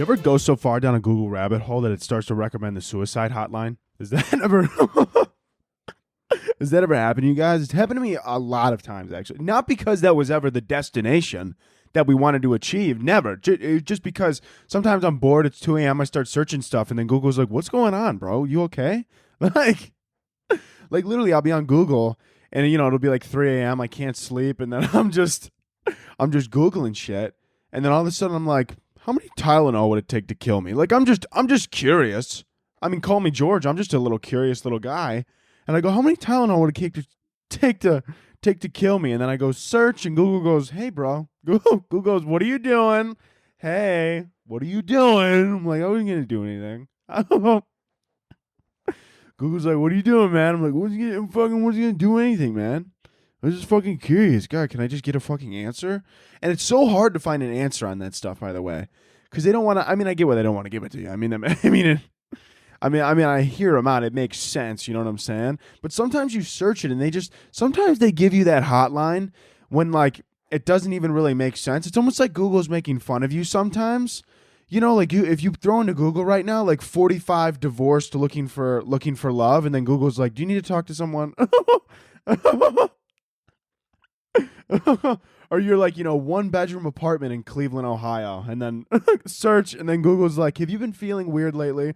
You ever go so far down a Google rabbit hole that it starts to recommend the suicide hotline? Is that ever has that ever happened to you guys? It's happened to me a lot of times, actually. Not because that was ever the destination that we wanted to achieve. Never. Just because sometimes I'm bored. It's 2 a.m. I start searching stuff, and then Google's like, "What's going on, bro? You okay?" Like, like literally, I'll be on Google, and it'll be like 3 a.m. I can't sleep, and then I'm just Googling shit, and then all of a sudden I'm like, how many Tylenol would it take to kill me? Like, I'm just curious. I mean, call me George. I'm just a little curious little guy. And I go, how many Tylenol would it take to kill me? And then I go search, and Google goes, hey, bro. Google goes, what are you doing? Hey, what are you doing? I'm like, I wasn't going to do anything. I don't know. Google's like, what are you doing, man? I'm like, what's he going to do anything, man? I was just fucking curious. God, can I just get a fucking answer? And it's so hard to find an answer on that stuff, by the way. Because they don't want to, I get why they don't want to give it to you. I hear them out. It makes sense. You know what I'm saying? But sometimes you search it and sometimes they give you that hotline when like it doesn't even really make sense. It's almost like Google's making fun of you sometimes. If you throw into Google right now, like 45 divorced looking for love, and then Google's like, do you need to talk to someone? Or you're like, 1-bedroom apartment in Cleveland, Ohio, and then search, and then Google's like, have you been feeling weird lately?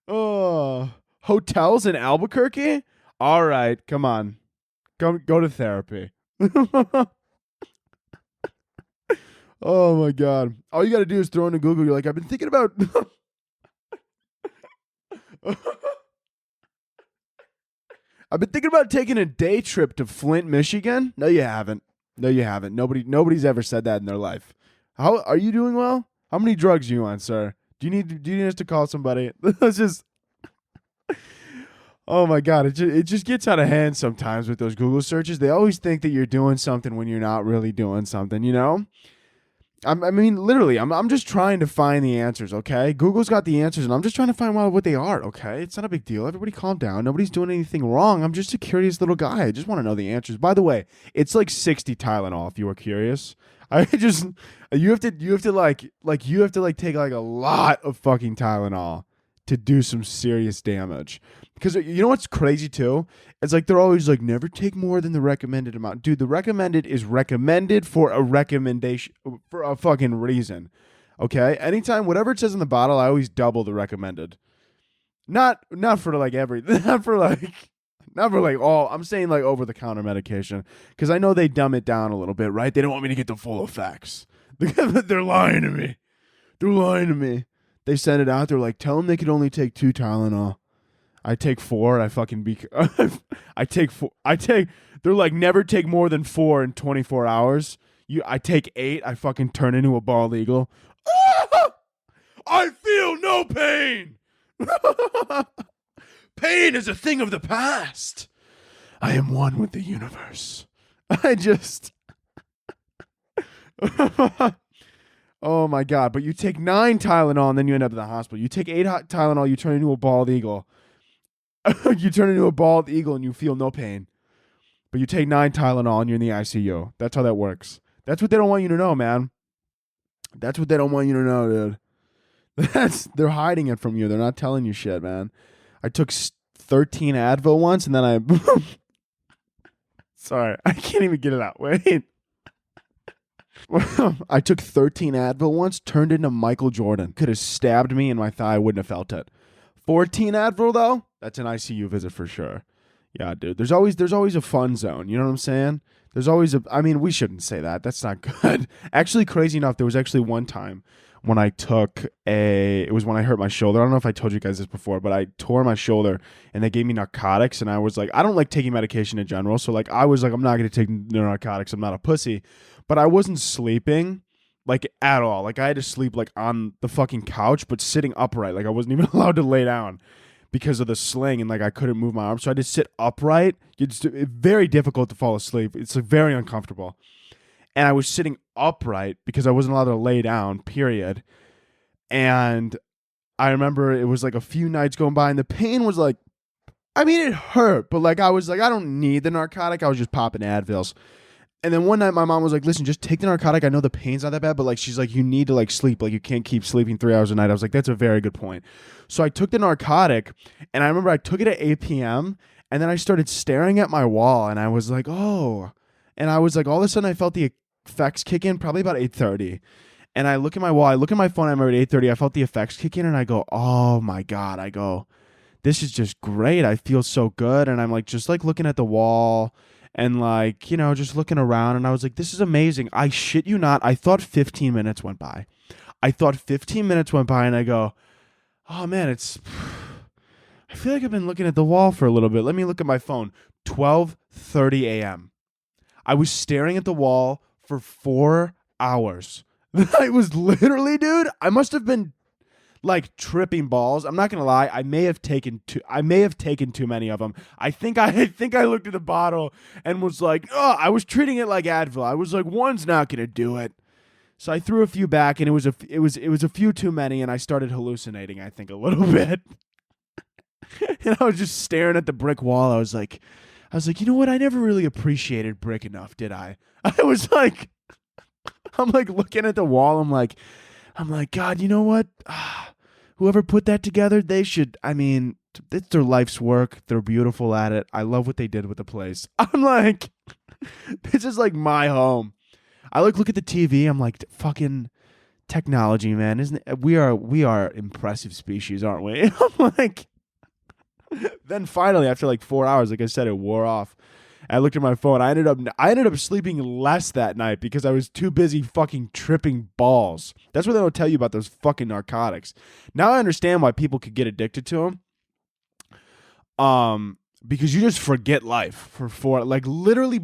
Oh, hotels in Albuquerque? All right, come on. Go to therapy. Oh my God. All you got to do is throw into Google. You're like, I've been thinking about taking a day trip to Flint, Michigan. No, you haven't. Nobody's ever said that in their life. How are you doing? Well, how many drugs are you on, sir? Do you need us to call somebody? It's just, oh my God, it just gets out of hand sometimes with those Google searches. They always think that you're doing something when you're not really doing something. Literally, I'm just trying to find the answers, okay? Google's got the answers, and I'm just trying to find out what they are, okay? It's not a big deal. Everybody calm down. Nobody's doing anything wrong. I'm just a curious little guy. I just want to know the answers. By the way, it's like 60 Tylenol if you were curious. You have to take like a lot of fucking Tylenol to do some serious damage. Because you know what's crazy too? It's like they're always like, never take more than the recommended amount. Dude, the recommended is recommended for a recommendation, for a fucking reason. Okay? Anytime, whatever it says in the bottle, I always double the recommended. Not for like not for like all, I'm saying like over the counter medication. Because I know they dumb it down a little bit, right? They don't want me to get the full effects. They're lying to me. They send it out. They're like, tell them they could only take 2 Tylenol. I take 4. I take 4. They're like, never take more than 4 in 24 hours. I take 8. I fucking turn into a bald eagle. I feel no pain. Pain is a thing of the past. I am one with the universe. Oh my God. But you take 9 Tylenol and then you end up in the hospital. You take 8 Tylenol, you turn into a bald eagle. You turn into a bald eagle and you feel no pain. But you take 9 Tylenol and you're in the ICU. That's how that works. That's what they don't want you to know, man. That's what they don't want you to know, dude. They're hiding it from you. They're not telling you shit, man. I took 13 Advil once and then I... Sorry, I can't even get it out. Wait. I took 13 Advil once, turned into Michael Jordan. Could have stabbed me in my thigh, I wouldn't have felt it. 14 Advil, though? That's an ICU visit for sure. Yeah, dude. There's always a fun zone. You know what I'm saying? There's always we shouldn't say that. That's not good. Actually, crazy enough, there was actually one time when it was when I hurt my shoulder. I don't know if I told you guys this before, but I tore my shoulder and they gave me narcotics. And I was like, I don't like taking medication in general. So like, I was like, I'm not going to take narcotics. I'm not a pussy. But I wasn't sleeping like at all. Like I had to sleep like on the fucking couch, but sitting upright. Like I wasn't even allowed to lay down because of the sling, and like I couldn't move my arms. So I had to sit upright. It's very difficult to fall asleep. It's like very uncomfortable. And I was sitting upright because I wasn't allowed to lay down, period. And I remember it was like a few nights going by and the pain was like, it hurt, but like I was like, I don't need the narcotic. I was just popping Advils. And then one night my mom was like, listen, just take the narcotic. I know the pain's not that bad, but like she's like, you need to like sleep. Like you can't keep sleeping 3 hours a night. I was like, that's a very good point. So I took the narcotic, and I remember I took it at 8 p.m. and then I started staring at my wall, and I was like, oh. And I was like, all of a sudden I felt the effects kick in probably about 8:30. And I look at my wall, I look at my phone, I remember at 8:30, I felt the effects kick in, and I go, oh my God. I go, this is just great. I feel so good. And I'm like, just like looking at the wall and like, you know, just looking around. And I was like, this is amazing. I shit you not. I thought 15 minutes went by. And I go, oh man, I feel like I've been looking at the wall for a little bit. Let me look at my phone. 12:30 a.m. I was staring at the wall for 4 hours. I was literally, dude, I must have been like tripping balls. I'm not gonna lie. I may have taken too many of them. I think I looked at the bottle and was like, oh, I was treating it like Advil. I was like, one's not gonna do it. So I threw a few back, and it was a few too many, and I started hallucinating, I think, a little bit. And I was just staring at the brick wall. I was like, you know what? I never really appreciated brick enough, did I? I was like, I'm like looking at the wall. I'm like, God, you know what? Whoever put that together, they should, I mean, it's their life's work. They're beautiful at it. I love what they did with the place. I'm like, this is like my home. I like look at the TV. I'm like, fucking technology, man. Isn't it? We are impressive species, aren't we? I'm like, then finally, after like 4 hours, like I said, it wore off. I looked at my phone. I ended up sleeping less that night because I was too busy fucking tripping balls. That's what they don't tell you about those fucking narcotics. Now I understand why people could get addicted to them. Because you just forget life for like literally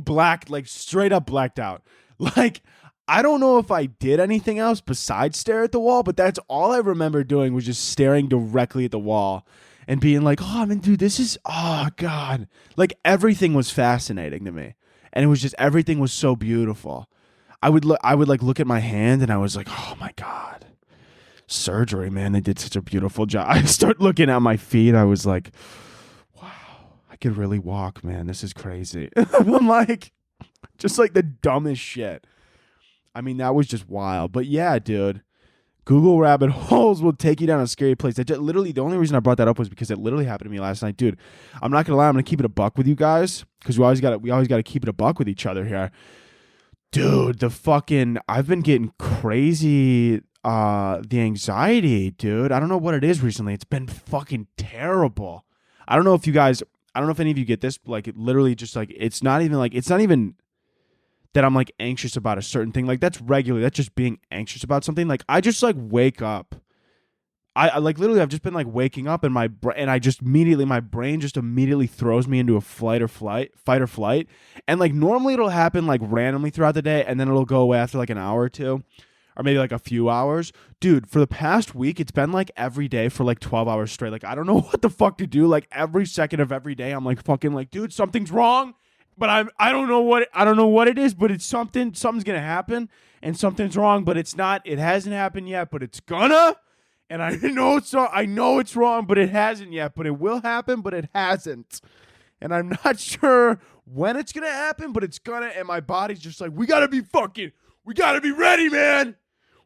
like straight up blacked out. Like, I don't know if I did anything else besides stare at the wall, but that's all I remember doing was just staring directly at the wall. And being like, oh, I mean, dude, this is, oh, God. Like, everything was fascinating to me. And it was just, everything was so beautiful. I would like, look at my hand, and I was like, oh, my God. Surgery, man. They did such a beautiful job. I start looking at my feet. I was like, wow, I could really walk, man. This is crazy. I'm like, just like the dumbest shit. I mean, that was just wild. But yeah, dude. Google rabbit holes will take you down a scary place. Literally, the only reason I brought that up was because it literally happened to me last night, dude. I'm not gonna lie. I'm gonna keep it a buck with you guys because we always gotta keep it a buck with each other here, dude. I've been getting crazy. The anxiety, dude. I don't know what it is recently. It's been fucking terrible. I don't know if any of you get this. Like, it literally just like it's not even that I'm like anxious about a certain thing. Like, that's regular. That's just being anxious about something. Like, I just like wake up. I like literally I've just been like waking up and my brain just immediately throws me into a fight or flight. And like normally it'll happen like randomly throughout the day, and then it'll go away after like an hour or two, or maybe like a few hours. Dude, for the past week, it's been like every day for like 12 hours straight. Like, I don't know what the fuck to do. Like, every second of every day, I'm like fucking like, dude, something's wrong. But I don't know what it is, but it's something's gonna happen, and something's wrong, but it's not. It hasn't happened yet, but it's gonna. And I know it's wrong, but it hasn't yet, but it will happen, but it hasn't. And I'm not sure when it's gonna happen, but it's gonna. And my body's just like, we gotta be ready, man.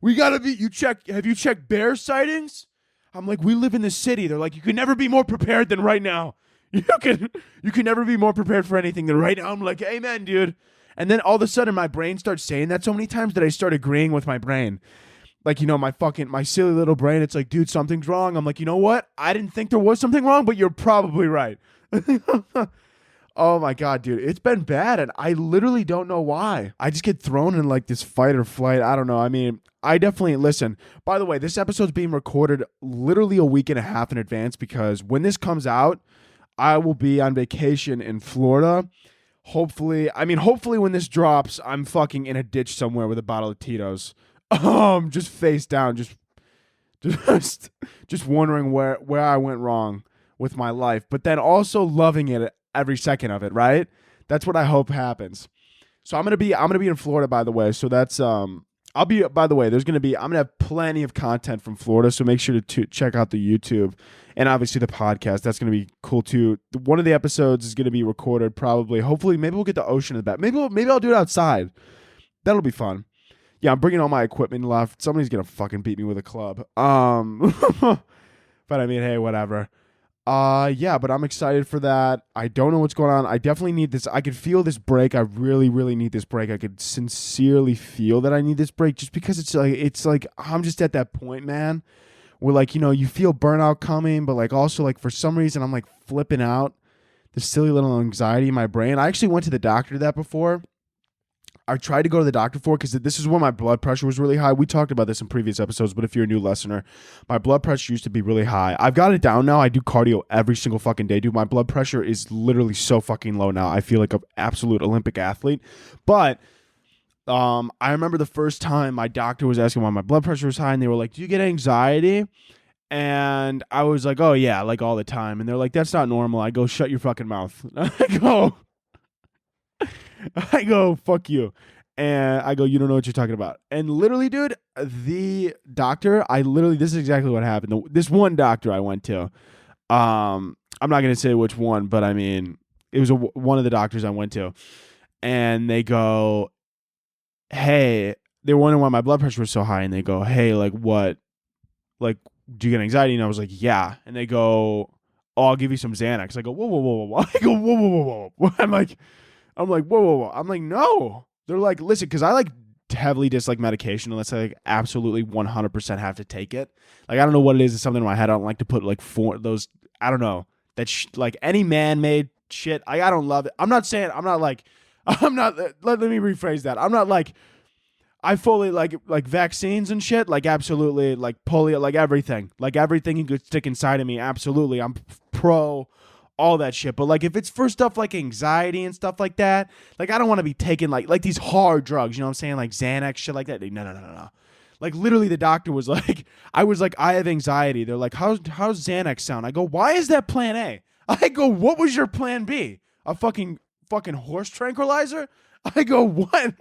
Have you checked bear sightings? I'm like, we live in the city. They're like, you can never be more prepared than right now. You can never be more prepared for anything than right now. I'm like, amen, dude. And then all of a sudden my brain starts saying that so many times that I start agreeing with my brain. Like, you know, my silly little brain, it's like, dude, something's wrong. I'm like, you know what? I didn't think there was something wrong, but you're probably right. Oh my God, dude. It's been bad, and I literally don't know why. I just get thrown in like this fight or flight. I don't know. I mean, I definitely listen. By the way, this episode's being recorded literally a week and a half in advance because when this comes out, I will be on vacation in Florida. Hopefully when this drops, I'm fucking in a ditch somewhere with a bottle of Tito's. Just face down, just wondering where I went wrong with my life, but then also loving it every second of it, right? That's what I hope happens. So I'm gonna be in Florida, by the way. So that's I'll be, by the way, I'm going to have plenty of content from Florida. So make sure to check out the YouTube and obviously the podcast. That's going to be cool too. One of the episodes is going to be recorded probably. Hopefully, maybe we'll get the ocean in the back. Maybe I'll do it outside. That'll be fun. Yeah, I'm bringing all my equipment left. Somebody's going to fucking beat me with a club. But I mean, hey, whatever. Yeah, but I'm excited for that. I don't know what's going on. I definitely need this. I could feel this break. I really, really need this break. I could sincerely feel that I need this break just because it's like I'm just at that point, man, where like, you feel burnout coming, but like also like for some reason I'm like flipping out. This silly little anxiety in my brain. I actually went to the doctor that before. I tried to go to the doctor for because this is when my blood pressure was really high. We talked about this in previous episodes, but if you're a new listener, my blood pressure used to be really high. I've got it down now. I do cardio every single fucking day, dude. My blood pressure is literally so fucking low now. I feel like an absolute Olympic athlete. But I remember the first time my doctor was asking why my blood pressure was high, and they were like, "Do you get anxiety?" And I was like, "Oh yeah, like all the time." And they're like, "That's not normal." I go, "Shut your fucking mouth." I go, "Fuck you." And I go, "You don't know what you're talking about." And literally, dude, the doctor, this is exactly what happened. This one doctor I went to, I'm not going to say which one, but I mean, it was one of the doctors I went to. And they go, "Hey," they were wondering why my blood pressure was so high. And they go, "Hey, like what? Like, do you get anxiety?" And I was like, "Yeah." And they go, "Oh, I'll give you some Xanax." I go, "Whoa, whoa, whoa, whoa." I go, "Whoa, whoa, whoa, whoa." I'm like, whoa, whoa, whoa. I'm like, "No." They're like, "Listen," because I like heavily dislike medication unless I like absolutely 100% have to take it. Like, I don't know what it is. It's something in my head. I don't like to put like those, I don't know, like any man-made shit. I don't love it. I'm not, let me rephrase that. I'm not like, I fully like vaccines and shit, like absolutely, like polio, like everything you could stick inside of me. Absolutely. I'm pro all that shit. But like if it's for stuff like anxiety and stuff like that, like I don't want to be taking like these hard drugs, you know what I'm saying? Like Xanax, shit like that. No. Like literally the doctor was like, I was like, "I have anxiety." They're like, how's Xanax sound? I go, "Why is that plan A?" I go, "What was your plan B? A fucking horse tranquilizer?" I go, "What?"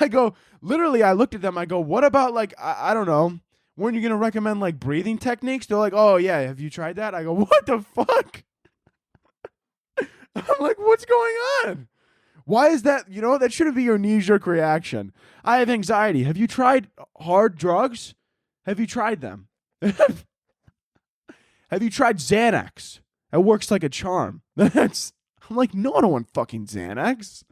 I go, literally, I looked at them. I go, "What about like, I don't know. Weren't you going to recommend like breathing techniques?" They're like, "Oh yeah. Have you tried that?" I go, "What the fuck?" I'm like, "What's going on? Why is that? That shouldn't be your knee-jerk reaction. I have anxiety. Have you tried hard drugs? Have you tried them? Have you tried Xanax? It works like a charm." I'm like, "No, I don't want fucking Xanax.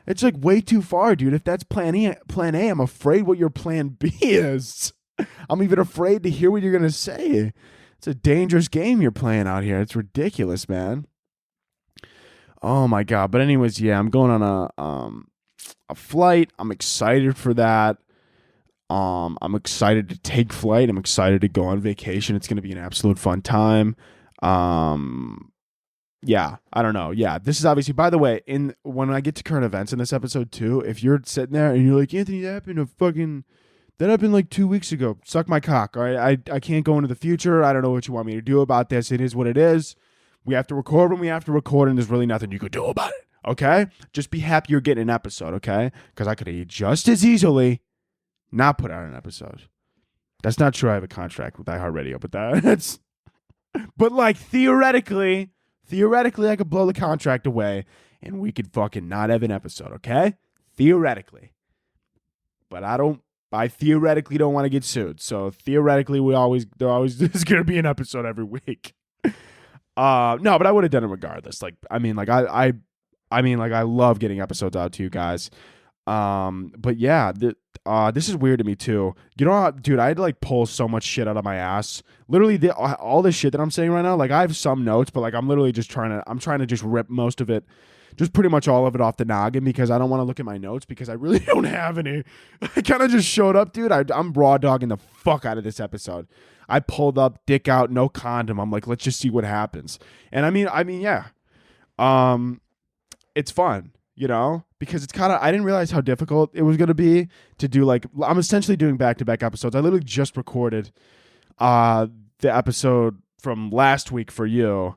It's like way too far, dude. If that's plan A, I'm afraid what your plan B is. I'm even afraid to hear what you're going to say. It's a dangerous game you're playing out here. It's ridiculous, man." Oh my God. But anyways, yeah, I'm going on a flight. I'm excited for that. I'm excited to take flight. I'm excited to go on vacation. It's going to be an absolute fun time. Yeah, I don't know. Yeah, this is obviously, by the way, when I get to current events in this episode too, if you're sitting there and you're like, "Anthony, that happened like 2 weeks ago," suck my cock. All right, I can't go into the future. I don't know what you want me to do about this. It is what it is. We have to record when we have to record, and there's really nothing you could do about it. Okay, just be happy you're getting an episode. Okay, because I could have just as easily not put out an episode. That's not true. I have a contract with iHeartRadio, but that's but like theoretically, I could blow the contract away and we could fucking not have an episode, okay? Theoretically. But I theoretically don't want to get sued. So theoretically, there always is going to be an episode every week. No, but I would have done it regardless. Like, I mean, like I love getting episodes out to you guys. But yeah, this is weird to me too. Dude, I had to like pull so much shit out of my ass. Literally, all this shit that I'm saying right now, like I have some notes, but like I'm literally just trying to just rip most of it, just pretty much all of it off the noggin because I don't want to look at my notes because I really don't have any. I kind of just showed up, dude. I'm raw dogging the fuck out of this episode. I pulled up, dick out, no condom. I'm like, let's just see what happens. And I mean, yeah, it's fun. Because it's I didn't realize how difficult it was going to be to do I'm essentially doing back-to-back episodes. I literally just recorded the episode from last week for you,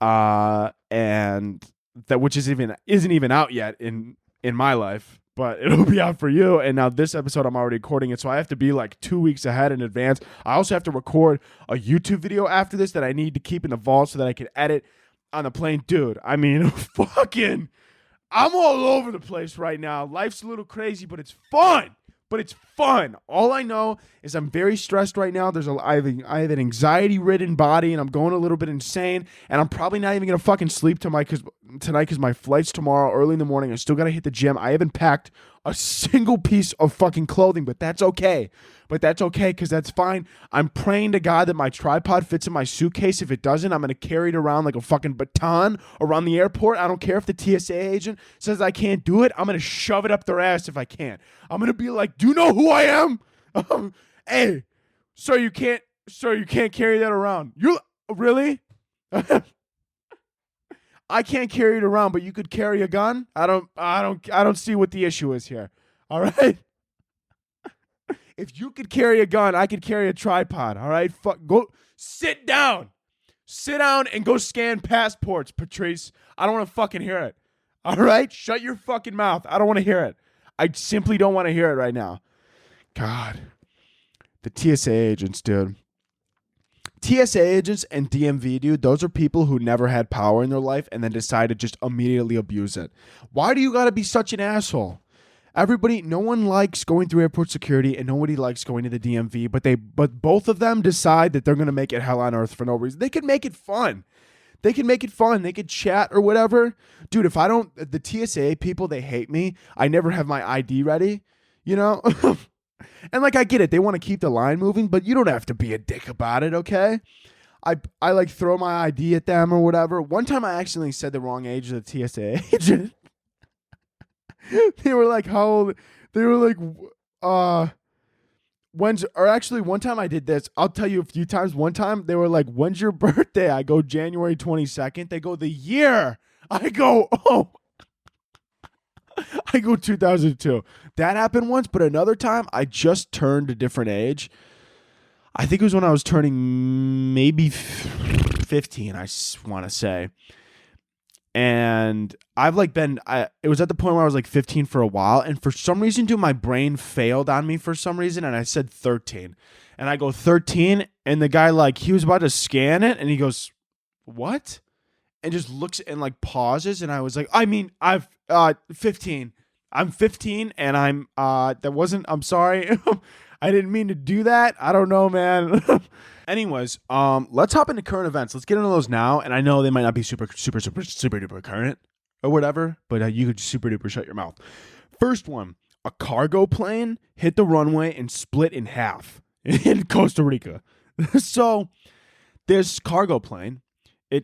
and that which isn't even out yet in my life. but it'll be out for you. And now this episode, I'm already recording it, so I have to be like 2 weeks ahead in advance. I also have to record a YouTube video after this that I need to keep in the vault so that I can edit on the plane. Dude, I mean, fucking, I'm all over the place right now. Life's a little crazy, but it's fun. All I know is I'm very stressed right now. I have an anxiety-ridden body, and I'm going a little bit insane. And I'm probably not even gonna fucking sleep tonight because my flight's tomorrow early in the morning. I still gotta hit the gym. I haven't packed a single piece of fucking clothing, but that's okay. Because that's fine. I'm praying to God that my tripod fits in my suitcase. If it doesn't, I'm going to carry it around like a fucking baton around the airport. I don't care if the TSA agent says I can't do it. I'm going to shove it up their ass if I can. I'm going to be like, do you know who I am? Hey, sir, you can't carry that around. You really? I can't carry it around, but you could carry a gun? I don't see what the issue is here. All right? If you could carry a gun, I could carry a tripod, all right? Go sit down. Sit down and go scan passports, Patrice. I don't want to fucking hear it. All right? Shut your fucking mouth. I don't want to hear it. I simply don't want to hear it right now. God. The TSA agents, dude. TSA agents and DMV, dude, those are people who never had power in their life and then decide to just immediately abuse it. Why do you got to be such an asshole? No one likes going through airport security and nobody likes going to the DMV, but both of them decide that they're going to make it hell on earth for no reason. They could make it fun. They could chat or whatever. Dude, the TSA people, they hate me. I never have my ID ready, you know? And like, I get it. They want to keep the line moving, but you don't have to be a dick about it, okay? I like throw my ID at them or whatever. One time I accidentally said the wrong age of the TSA agent. They were like, how old? They were like, one time I did this. I'll tell you a few times. One time they were like, when's your birthday? I go January 22nd. They go, the year. I go, oh. I go 2002. That happened once, but another time I just turned a different age. I think it was when I was turning maybe 15, I want to say. And I've like it was at the point where I was like 15 for a while. And for some reason, dude, my brain failed on me for some reason. And I said 13. And I go 13. And the guy, like, he was about to scan it. And he goes, what? And just looks and like pauses. And I was like, I've 15. I'm 15. And I'm sorry. I didn't mean to do that. I don't know, man. Anyways, let's hop into current events. Let's get into those now. And I know they might not be super duper current or whatever, but you could super duper shut your mouth. First one, a cargo plane hit the runway and split in half in Costa Rica. So this cargo plane,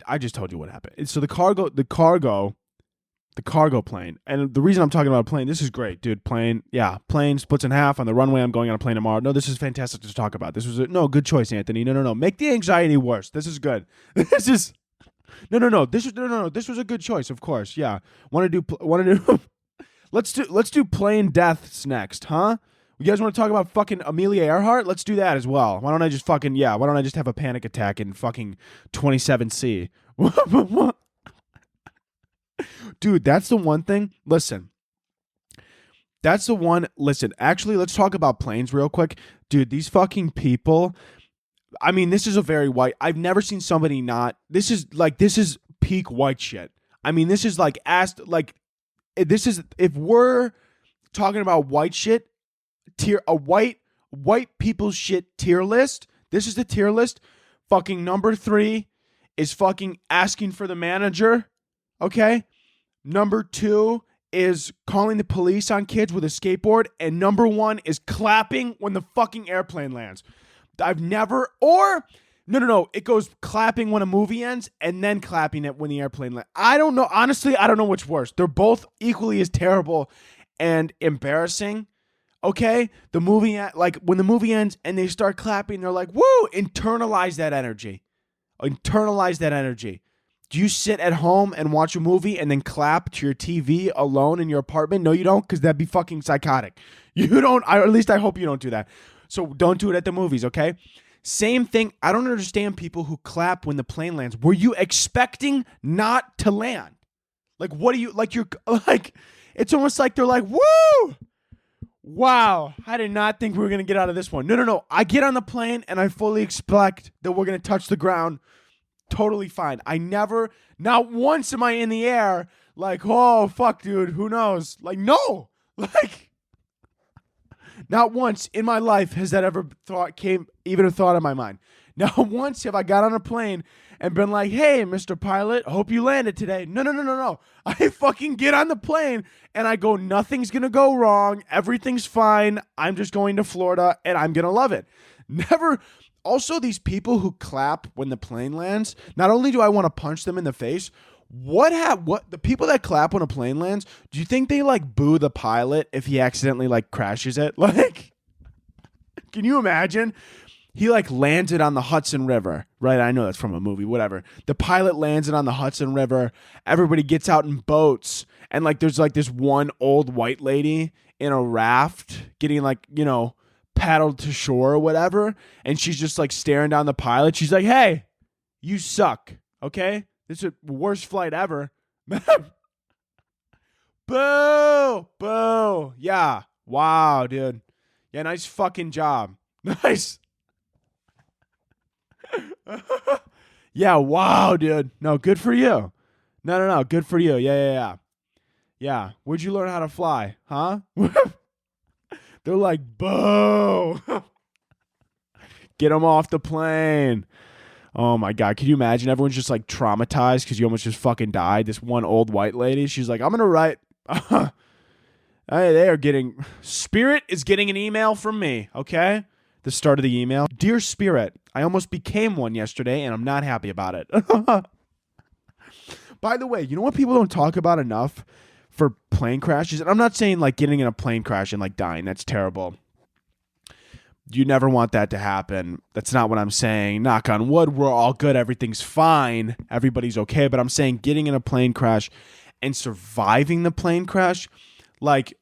I just told you what happened. So the cargo plane, and the reason I'm talking about a plane, this is great, dude. Plane splits in half on the runway. I'm going on a plane tomorrow. No, this is fantastic to talk about. This was good choice, Anthony. No. Make the anxiety worse. This is good. This was a good choice, of course. Yeah. Want to do let's do plane deaths next, huh? You guys want to talk about fucking Amelia Earhart? Let's do that as well. Why don't I just have a panic attack in fucking 27C? Dude, that's the one thing. Listen, actually, let's talk about planes real quick. Dude, these fucking people, I mean, this is a very white, I've never seen somebody this is peak white shit. I mean, this is like, if we're talking about white shit, white people's shit tier list, this is the tier list. Fucking number 3 is fucking asking for the manager. Okay. Number 2 is calling the police on kids with a skateboard. And number 1 is clapping when the fucking airplane lands. It goes clapping when a movie ends and then clapping it when the airplane lands. I don't know. Honestly, I don't know which worse. They're both equally as terrible and embarrassing. Okay? When the movie ends and they start clapping, they're like, woo, internalize that energy. Do you sit at home and watch a movie and then clap to your TV alone in your apartment? No, you don't, because that'd be fucking psychotic. You don't, or at least I hope you don't do that. So don't do it at the movies, okay? Same thing. I don't understand people who clap when the plane lands. Were you expecting not to land? Like, what are you, like, you're, like, It's almost like they're like, woo! Wow, I did not think we were going to get out of this one. No. I get on the plane and I fully expect that we're going to touch the ground totally fine. Not once am I in the air like, oh, fuck, dude, who knows? Like, no. Like, not once in my life has that ever even a thought in my mind. Not once have I got on a plane and been like, hey, Mr. Pilot, hope you landed today. No. I fucking get on the plane and I go, nothing's going to go wrong. Everything's fine. I'm just going to Florida and I'm going to love it. Never. Also, these people who clap when the plane lands, not only do I want to punch them in the face, the people that clap when a plane lands, do you think they like boo the pilot if he accidentally like crashes it? Like, can you imagine? He like lands it on the Hudson River, right? I know that's from a movie, whatever. The pilot lands it on the Hudson River. Everybody gets out in boats. And like there's like this one old white lady in a raft getting like, paddled to shore or whatever. And she's just like staring down the pilot. She's like, hey, you suck. Okay? This is the worst flight ever. Boo! Boo! Yeah. Wow, dude. Yeah, nice fucking job. Nice. Yeah, wow, dude. No, good for you. No. Good for you. Yeah. Yeah. Where'd you learn how to fly? Huh? They're like, boo. Get them off the plane. Oh, my God. Can you imagine? Everyone's just like traumatized because you almost just fucking died. This one old white lady, she's like, I'm going to write. Hey, Spirit is getting an email from me, okay? The start of the email. Dear Spirit, I almost became one yesterday and I'm not happy about it. By the way, you know what people don't talk about enough for plane crashes? And I'm not saying like getting in a plane crash and like dying. That's terrible. You never want that to happen. That's not what I'm saying. Knock on wood, we're all good. Everything's fine. Everybody's okay. But I'm saying getting in a plane crash and surviving the plane crash, like,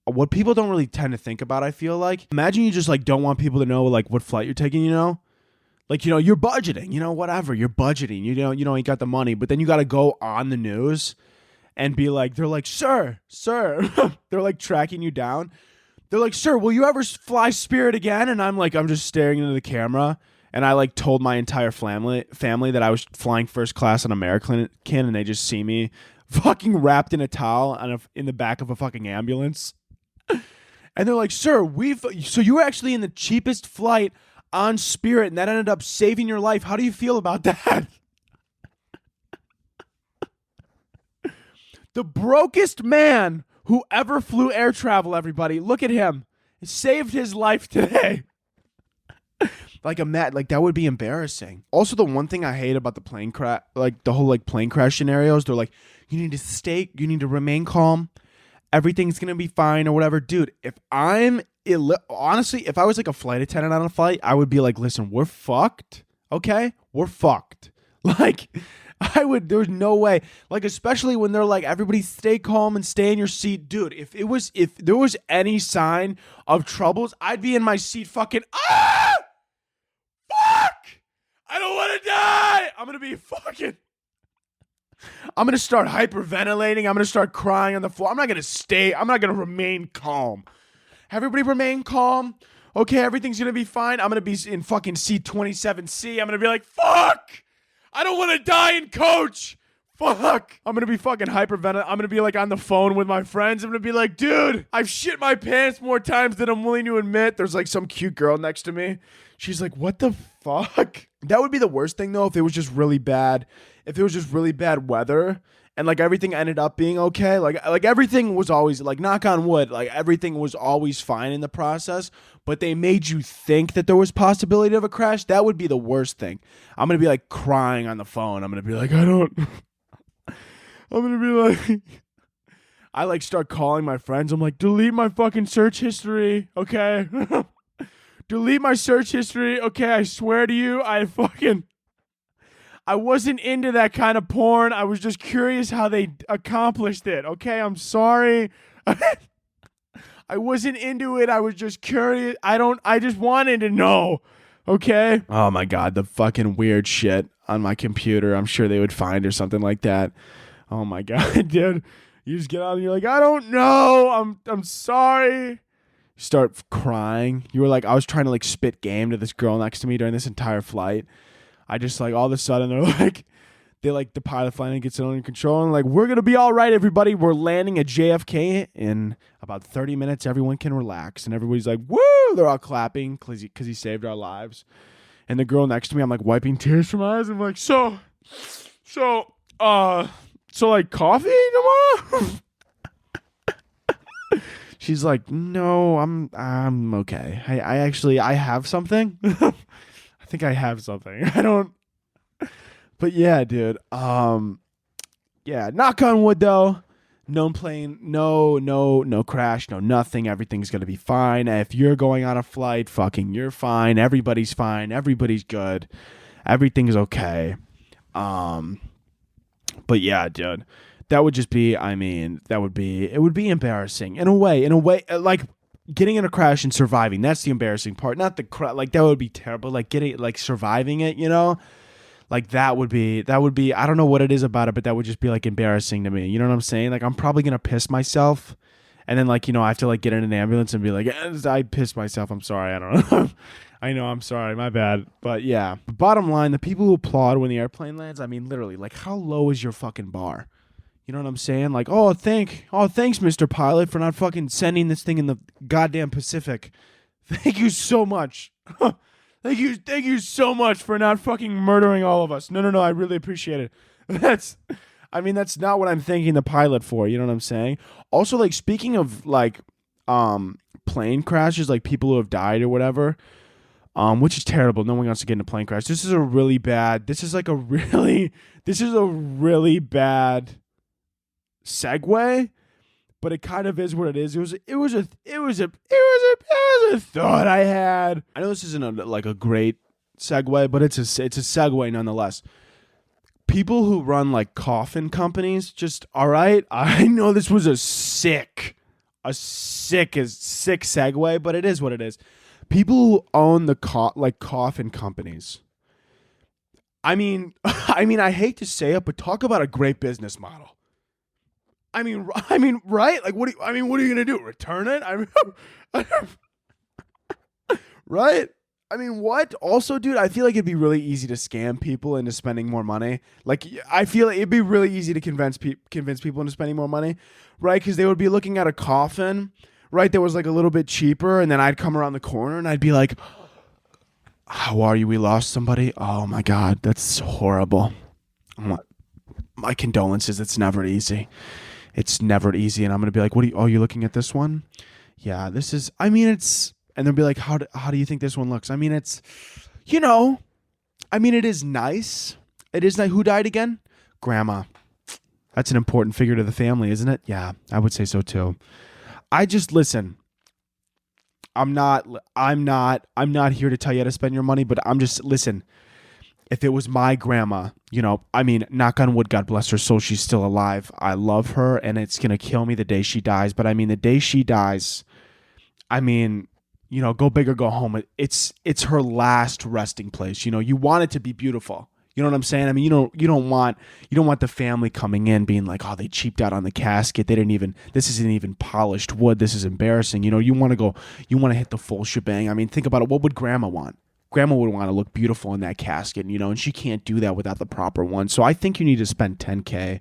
what people don't really tend to think about, I feel like. Imagine you just like don't want people to know like what flight you're taking, Like, you're budgeting, whatever. You're budgeting. You got the money, but then you got to go on the news and be like, they're like, sir. They're like tracking you down. They're like, sir, will you ever fly Spirit again? And I'm just staring into the camera. And I like told my entire family that I was flying first class on American, and they just see me fucking wrapped in a towel in the back of a fucking ambulance. And they're like, sir, so you were actually in the cheapest flight on Spirit, and that ended up saving your life. How do you feel about that? The brokest man who ever flew air travel, everybody. Look at him. He saved his life today. Like that would be embarrassing. Also, the one thing I hate about the plane crash, like the whole like plane crash scenarios, they're like, you need to remain calm. Everything's going to be fine or whatever. Dude, honestly, if I was like a flight attendant on a flight, I would be like, listen, we're fucked. Okay? We're fucked. Like, there's no way. Like, especially when they're like, everybody stay calm and stay in your seat. Dude, if there was any sign of troubles, I'd be in my seat fucking, fuck! I don't want to die! I'm going to start hyperventilating. I'm going to start crying on the floor. I'm not going to remain calm. Everybody remain calm. Okay, everything's going to be fine. I'm going to be in fucking seat 27C. I'm going to be like, fuck! I don't want to die in coach! Fuck! I'm going to be fucking hyperventilating. I'm going to be like on the phone with my friends. I'm going to be like, dude, I've shit my pants more times than I'm willing to admit. There's like some cute girl next to me. She's like, what the fuck? That would be the worst thing though if it was just really bad. If it was just really bad weather and like everything ended up being okay. Like everything was always like, knock on wood, like everything was always fine in the process, but they made you think that there was possibility of a crash. That would be the worst thing. I'm going to be like crying on the phone. I'm going to be like, I like start calling my friends. I'm like, delete my fucking search history. Okay. Delete my search history. Okay. I swear to you, I wasn't into that kind of porn. I was just curious how they accomplished it. Okay. I'm sorry. I wasn't into it. I was just curious. I just wanted to know. Okay. Oh my God. The fucking weird shit on my computer. I'm sure they would find or something like that. Oh my God, dude. You just get out and you're like, I don't know. I'm sorry. You start crying. You were like, I was trying to like spit game to this girl next to me during this entire flight. I just like all of a sudden they like the pilot flying gets it under control and like, we're gonna be all right, everybody. We're landing at JFK in about 30 minutes. Everyone can relax, and everybody's like, woo! They're all clapping because he saved our lives. And the girl next to me, I'm like wiping tears from my eyes. I'm like, so like coffee tomorrow? She's like, no, I'm okay. I have something. I think I have something. I don't. But yeah, dude. Yeah. Knock on wood, though. No plane, no crash, no nothing. Everything's gonna be fine. If you're going on a flight, fucking, you're fine. Everybody's fine. Everybody's good. Everything's okay. But yeah, dude. That would just be, it would be embarrassing in a way, like getting in a crash and surviving. That's the embarrassing part. Not the like that would be terrible. Like surviving it, like that would be, I don't know what it is about it, but that would just be like embarrassing to me. You know what I'm saying? Like I'm probably going to piss myself. And then like, I have to like get in an ambulance and be like, I pissed myself. I'm sorry. I don't know. I know. I'm sorry. My bad. But yeah, bottom line, the people who applaud when the airplane lands, literally, like how low is your fucking bar? You know what I'm saying? Like, thanks, Mr. Pilot, for not fucking sending this thing in the goddamn Pacific. Thank you so much. Thank you so much for not fucking murdering all of us. No, I really appreciate it. That's not what I'm thanking the pilot for. You know what I'm saying? Also, like, speaking of like, plane crashes, like people who have died or whatever, which is terrible. No one wants to get in a plane crash. This is a really bad segue, but it kind of is what it is. It was a thought I had. I know this isn't a great segue, but it's a segue nonetheless. People who run like coffin companies, just all right. I know this was a sick segue, but it is what it is. People who own the coffin companies. I hate to say it, but talk about a great business model. Right? Like, what are you gonna do? Return it? Right? What? Also, dude, I feel like it'd be really easy to scam people into spending more money. Like, I feel like it'd be really easy to convince people into spending more money, right? Because they would be looking at a coffin, right, that was like a little bit cheaper, and then I'd come around the corner and I'd be like, "How are you? We lost somebody. Oh my God, that's horrible. My condolences. It's never easy." It's never easy, and I'm gonna be like, "What are you looking at this one? Yeah, this is. It's." And they'll be like, "How do you think this one looks?" It's, it is nice. It is nice. Who died again? Grandma. That's an important figure to the family, isn't it? Yeah, I would say so too. I just listen. I'm not here to tell you how to spend your money, but listen. If it was my grandma, knock on wood, God bless her soul, she's still alive. I love her, and it's going to kill me the day she dies. But the day she dies, go big or go home. It's her last resting place. You want it to be beautiful. You know what I'm saying? You don't want the family coming in being like, "Oh, they cheaped out on the casket. This isn't even polished wood. This is embarrassing." You want to hit the full shebang. Think about it. What would grandma want? Grandma would want to look beautiful in that casket, and she can't do that without the proper one. So I think you need to spend $10K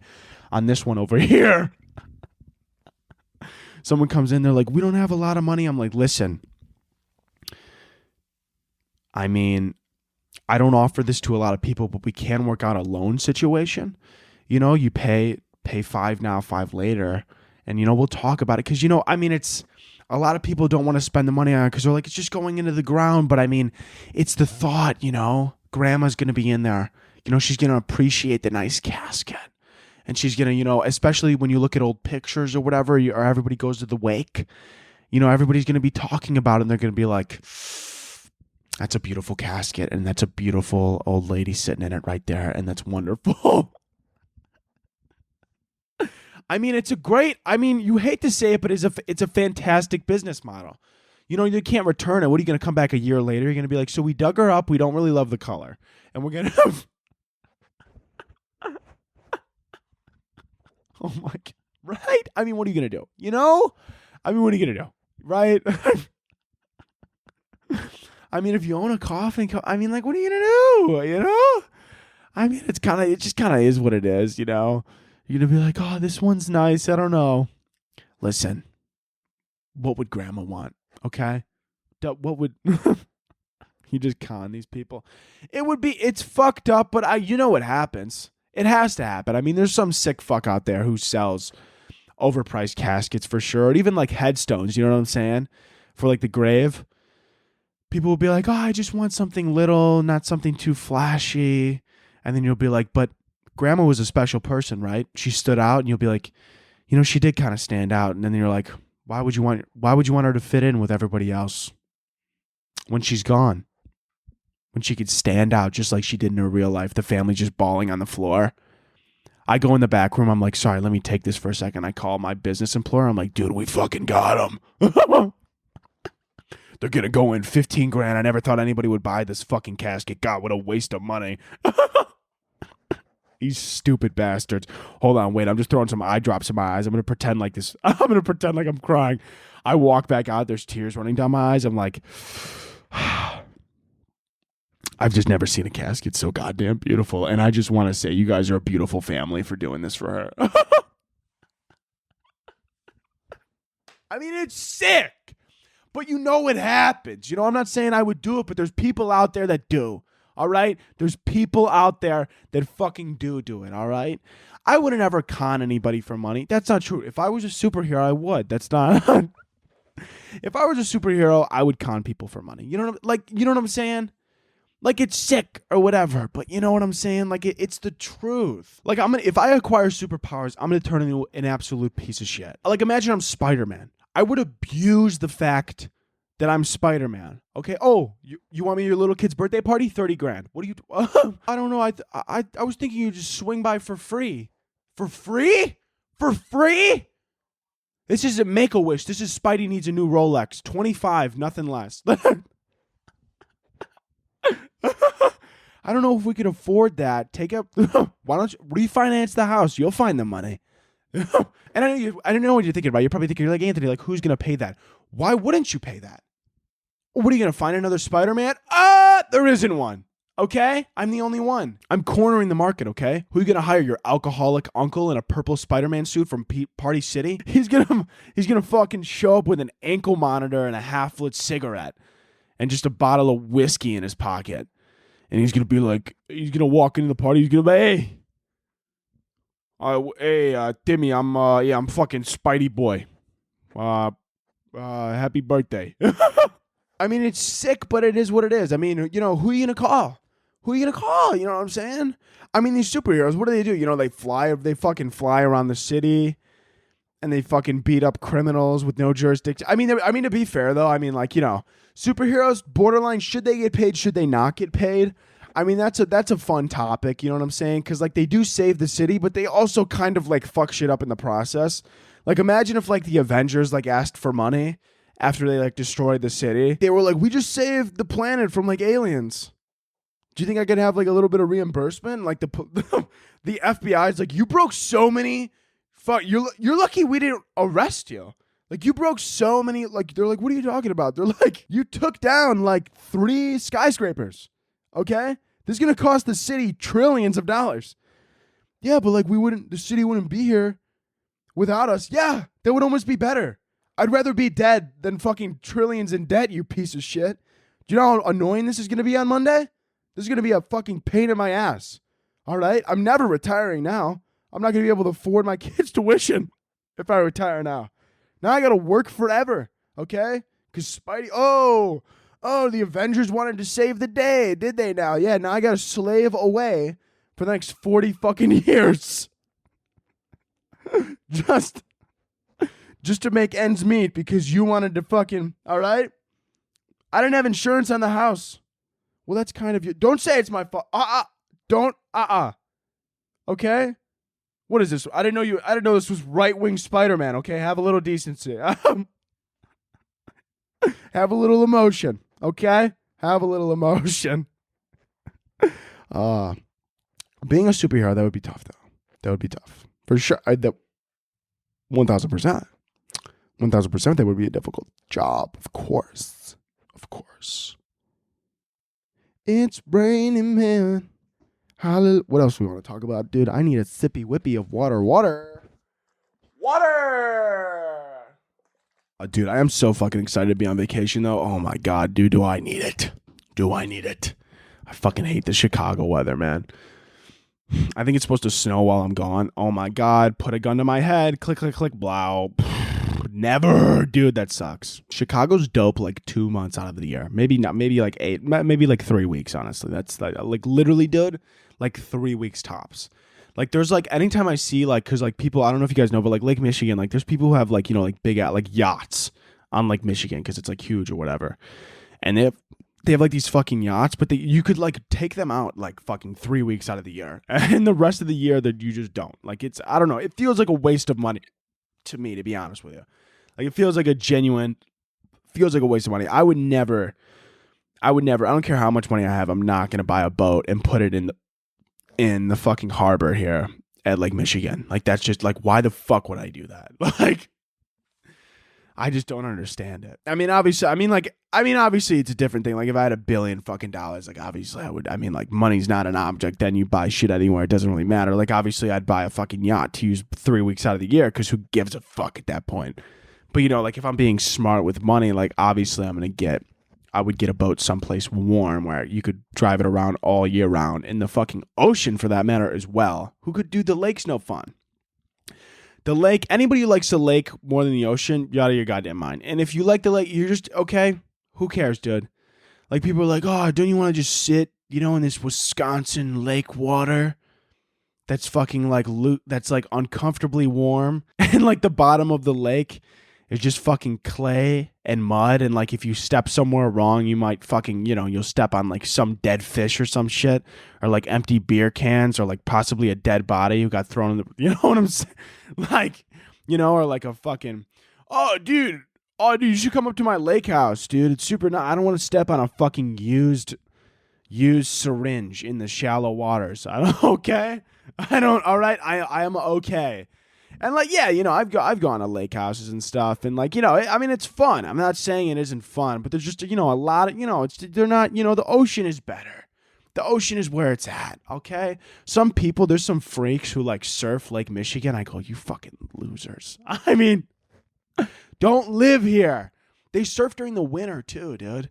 on this one over here. Someone comes in, they're like, "We don't have a lot of money." I'm like, "Listen, I don't offer this to a lot of people, but we can work out a loan situation. You pay $5 now, $5 later, and we'll talk about it." Because it's a lot of people don't want to spend the money on it because they're like, it's just going into the ground. But it's the thought, grandma's going to be in there. She's going to appreciate the nice casket. And she's going to, especially when you look at old pictures or whatever, or everybody goes to the wake, everybody's going to be talking about it. And they're going to be like, "That's a beautiful casket. And that's a beautiful old lady sitting in it right there. And that's wonderful." It's a great, you hate to say it, but it's a fantastic business model. You can't return it. What are you going to come back a year later? You're going to be like, "So we dug her up. We don't really love the color. And we're going to have." Oh my God. right? I mean, what are you going to do? You know? I mean, what are you going to do? Right? I mean, if you own a coffin, I mean, like, what are you going to do? You know? I mean, it just kind of is what it is, you know? You're going to be like, oh, this one's nice. I don't know. Listen, what would grandma want? Okay? What would you just con these people? It's fucked up, but you know what happens. It has to happen. I mean, there's some sick fuck out there who sells overpriced caskets for sure, or even like headstones, you know what I'm saying? For like the grave. People will be like, oh, I just want something little, not something too flashy. And then you'll be like, but grandma was a special person, right? She stood out, and you'll be like, you know, she did kind of stand out. And then you're like, why would you want her to fit in with everybody else when she's gone? When she could stand out just like she did in her real life, the family just bawling on the floor. I go in the back room. I'm like, sorry, let me take this for a second. I call my business employer. I'm like, dude, we fucking got him. They're going to go in 15 grand. I never thought anybody would buy this fucking casket. God, what a waste of money. These stupid bastards. Hold on, wait. I'm just throwing some eye drops in my eyes. I'm going to pretend like this. I'm going to pretend like I'm crying. I walk back out. There's tears running down my eyes. I'm like, I've just never seen a casket so goddamn beautiful. And I just want to say you guys are a beautiful family for doing this for her. I mean, it's sick. But you know it happens. You know, I'm not saying I would do it, but there's people out there that do. All right? There's people out there that fucking do it. All right? I wouldn't ever con anybody for money. That's not true. If I was a superhero, I would. That's not. If I was a superhero, I would con people for money. You know what I'm saying? Like, it's sick or whatever, but you know what I'm saying? Like, it's the truth. Like, if I acquire superpowers, I'm gonna turn into an absolute piece of shit. Like, imagine I'm Spider-Man. I would abuse the fact that I'm Spider-Man. Okay. Oh, you want me at your little kid's birthday party? 30 grand. What do you? I don't know. I was thinking you just swing by for free. For free? For free? This isn't Make-A-Wish. This is Spidey needs a new Rolex. 25, nothing less. I don't know if we could afford that. Why don't you refinance the house? You'll find the money. And I don't know what you're thinking about. You're probably thinking, you're like, Anthony, like, who's going to pay that? Why wouldn't you pay that? What are you going to find another Spider-Man? There isn't one. Okay? I'm the only one. I'm cornering the market, okay? Who are you going to hire? Your alcoholic uncle in a purple Spider-Man suit from Party City? He's going to fucking show up with an ankle monitor and a half-lit cigarette and just a bottle of whiskey in his pocket. And he's going to be like, he's going to walk into the party. He's going to be, hey, Timmy, I'm fucking Spidey boy. Happy birthday. I mean, it's sick, but it is what it is. I mean, you know, who are you going to call? Who are you going to call? You know what I'm saying? I mean, these superheroes, what do? You know, they fucking fly around the city and they fucking beat up criminals with no jurisdiction. I mean, to be fair though, I mean, like, you know, superheroes, borderline, should they get paid? Should they not get paid? I mean, that's a fun topic, you know what I'm saying? Because, like, they do save the city, but they also kind of, like, fuck shit up in the process. Like, imagine if, like, the Avengers, like, asked for money after they, like, destroyed the city. They were like, we just saved the planet from, like, aliens. Do you think I could have, like, a little bit of reimbursement? Like, the FBI is like, you broke so many... You're lucky we didn't arrest you. Like, you broke so many... Like, they're like, what are you talking about? They're like, you took down, like, 3 skyscrapers. Okay? This is going to cost the city trillions of dollars. Yeah, but like the city wouldn't be here without us. Yeah, that would almost be better. I'd rather be dead than fucking trillions in debt, you piece of shit. Do you know how annoying this is going to be on Monday? This is going to be a fucking pain in my ass. All right? I'm never retiring now. I'm not going to be able to afford my kids' tuition if I retire now. Now I got to work forever. Okay? Because Spidey... Oh, the Avengers wanted to save the day, did they now? Yeah, now I got to slave away for the next 40 fucking years. just to make ends meet because you wanted to fucking, all right? I didn't have insurance on the house. Well, that's kind of you. Don't say it's my fault. Don't, Okay? What is this? I didn't know this was right-wing Spider-Man, okay? Have a little decency. Have a little emotion. Okay? Have a little emotion. Being a superhero, that would be tough, though. That would be tough. For sure. 1,000%. 1,000% that would be a difficult job, of course. Of course. It's raining, man. Hallelujah. What else we want to talk about, dude? I need a sippy whippy of water. Water. Dude, I am so fucking excited to be on vacation, though. Oh, my God, dude. Do I need it? I fucking hate the Chicago weather, man. I think it's supposed to snow while I'm gone. Oh, my God. Put a gun to my head. Click, click, click. Blow. Never. Dude, that sucks. Chicago's dope like 2 months out of the year. Maybe not. Maybe like 8. Maybe like 3 weeks, honestly. That's like literally, dude, like 3 weeks tops. Like there's like anytime I see like, cause like people, I don't know if you guys know, but like Lake Michigan, like there's people who have like, you know, like big like yachts on Lake Michigan cause it's like huge or whatever. And they have like these fucking yachts, but you could like take them out like fucking 3 weeks out of the year. And the rest of the year that you just don't. Like it's, I don't know. It feels like a waste of money to me, to be honest with you. Like it feels like a waste of money. I would never, I don't care how much money I have. I'm not going to buy a boat and put it in the fucking harbor here at Lake Michigan. Like that's just like, why the fuck would I do that? Like, I just don't understand it. Obviously it's a different thing. Like if I had $1 billion fucking dollars, like obviously I would, like money's not an object. Then you buy shit anywhere. It doesn't really matter. Like obviously I'd buy a fucking yacht to use 3 weeks out of the year because who gives a fuck at that point? But you know, like if I'm being smart with money, like obviously I would get a boat someplace warm where you could drive it around all year round, in the fucking ocean for that matter as well. Who could do the lake's no fun? The lake, anybody who likes the lake more than the ocean, you're out of your goddamn mind. And if you like the lake, you're just, okay, who cares, dude? Like people are like, oh, don't you want to just sit, you know, in this Wisconsin lake water that's fucking like, that's like uncomfortably warm, and like the bottom of the lake is just fucking clay and mud, and like if you step somewhere wrong, you might fucking, you know, you'll step on like some dead fish or some shit, or like empty beer cans, or like possibly a dead body who got thrown in the, you know what I'm saying? Like, you know, or like a fucking, oh dude, you should come up to my lake house, dude. It's super nice. I don't want to step on a fucking used syringe in the shallow waters. Okay? All right, I am okay. And like, yeah, you know, I've gone to lake houses and stuff, and like, you know, I mean, it's fun. I'm not saying it isn't fun, but there's just, you know, a lot of, you know, they're not, you know, the ocean is better. The ocean is where it's at, okay? Some people, there's some freaks who like surf Lake Michigan. I go, you fucking losers. I mean, don't live here. They surf during the winter too, dude.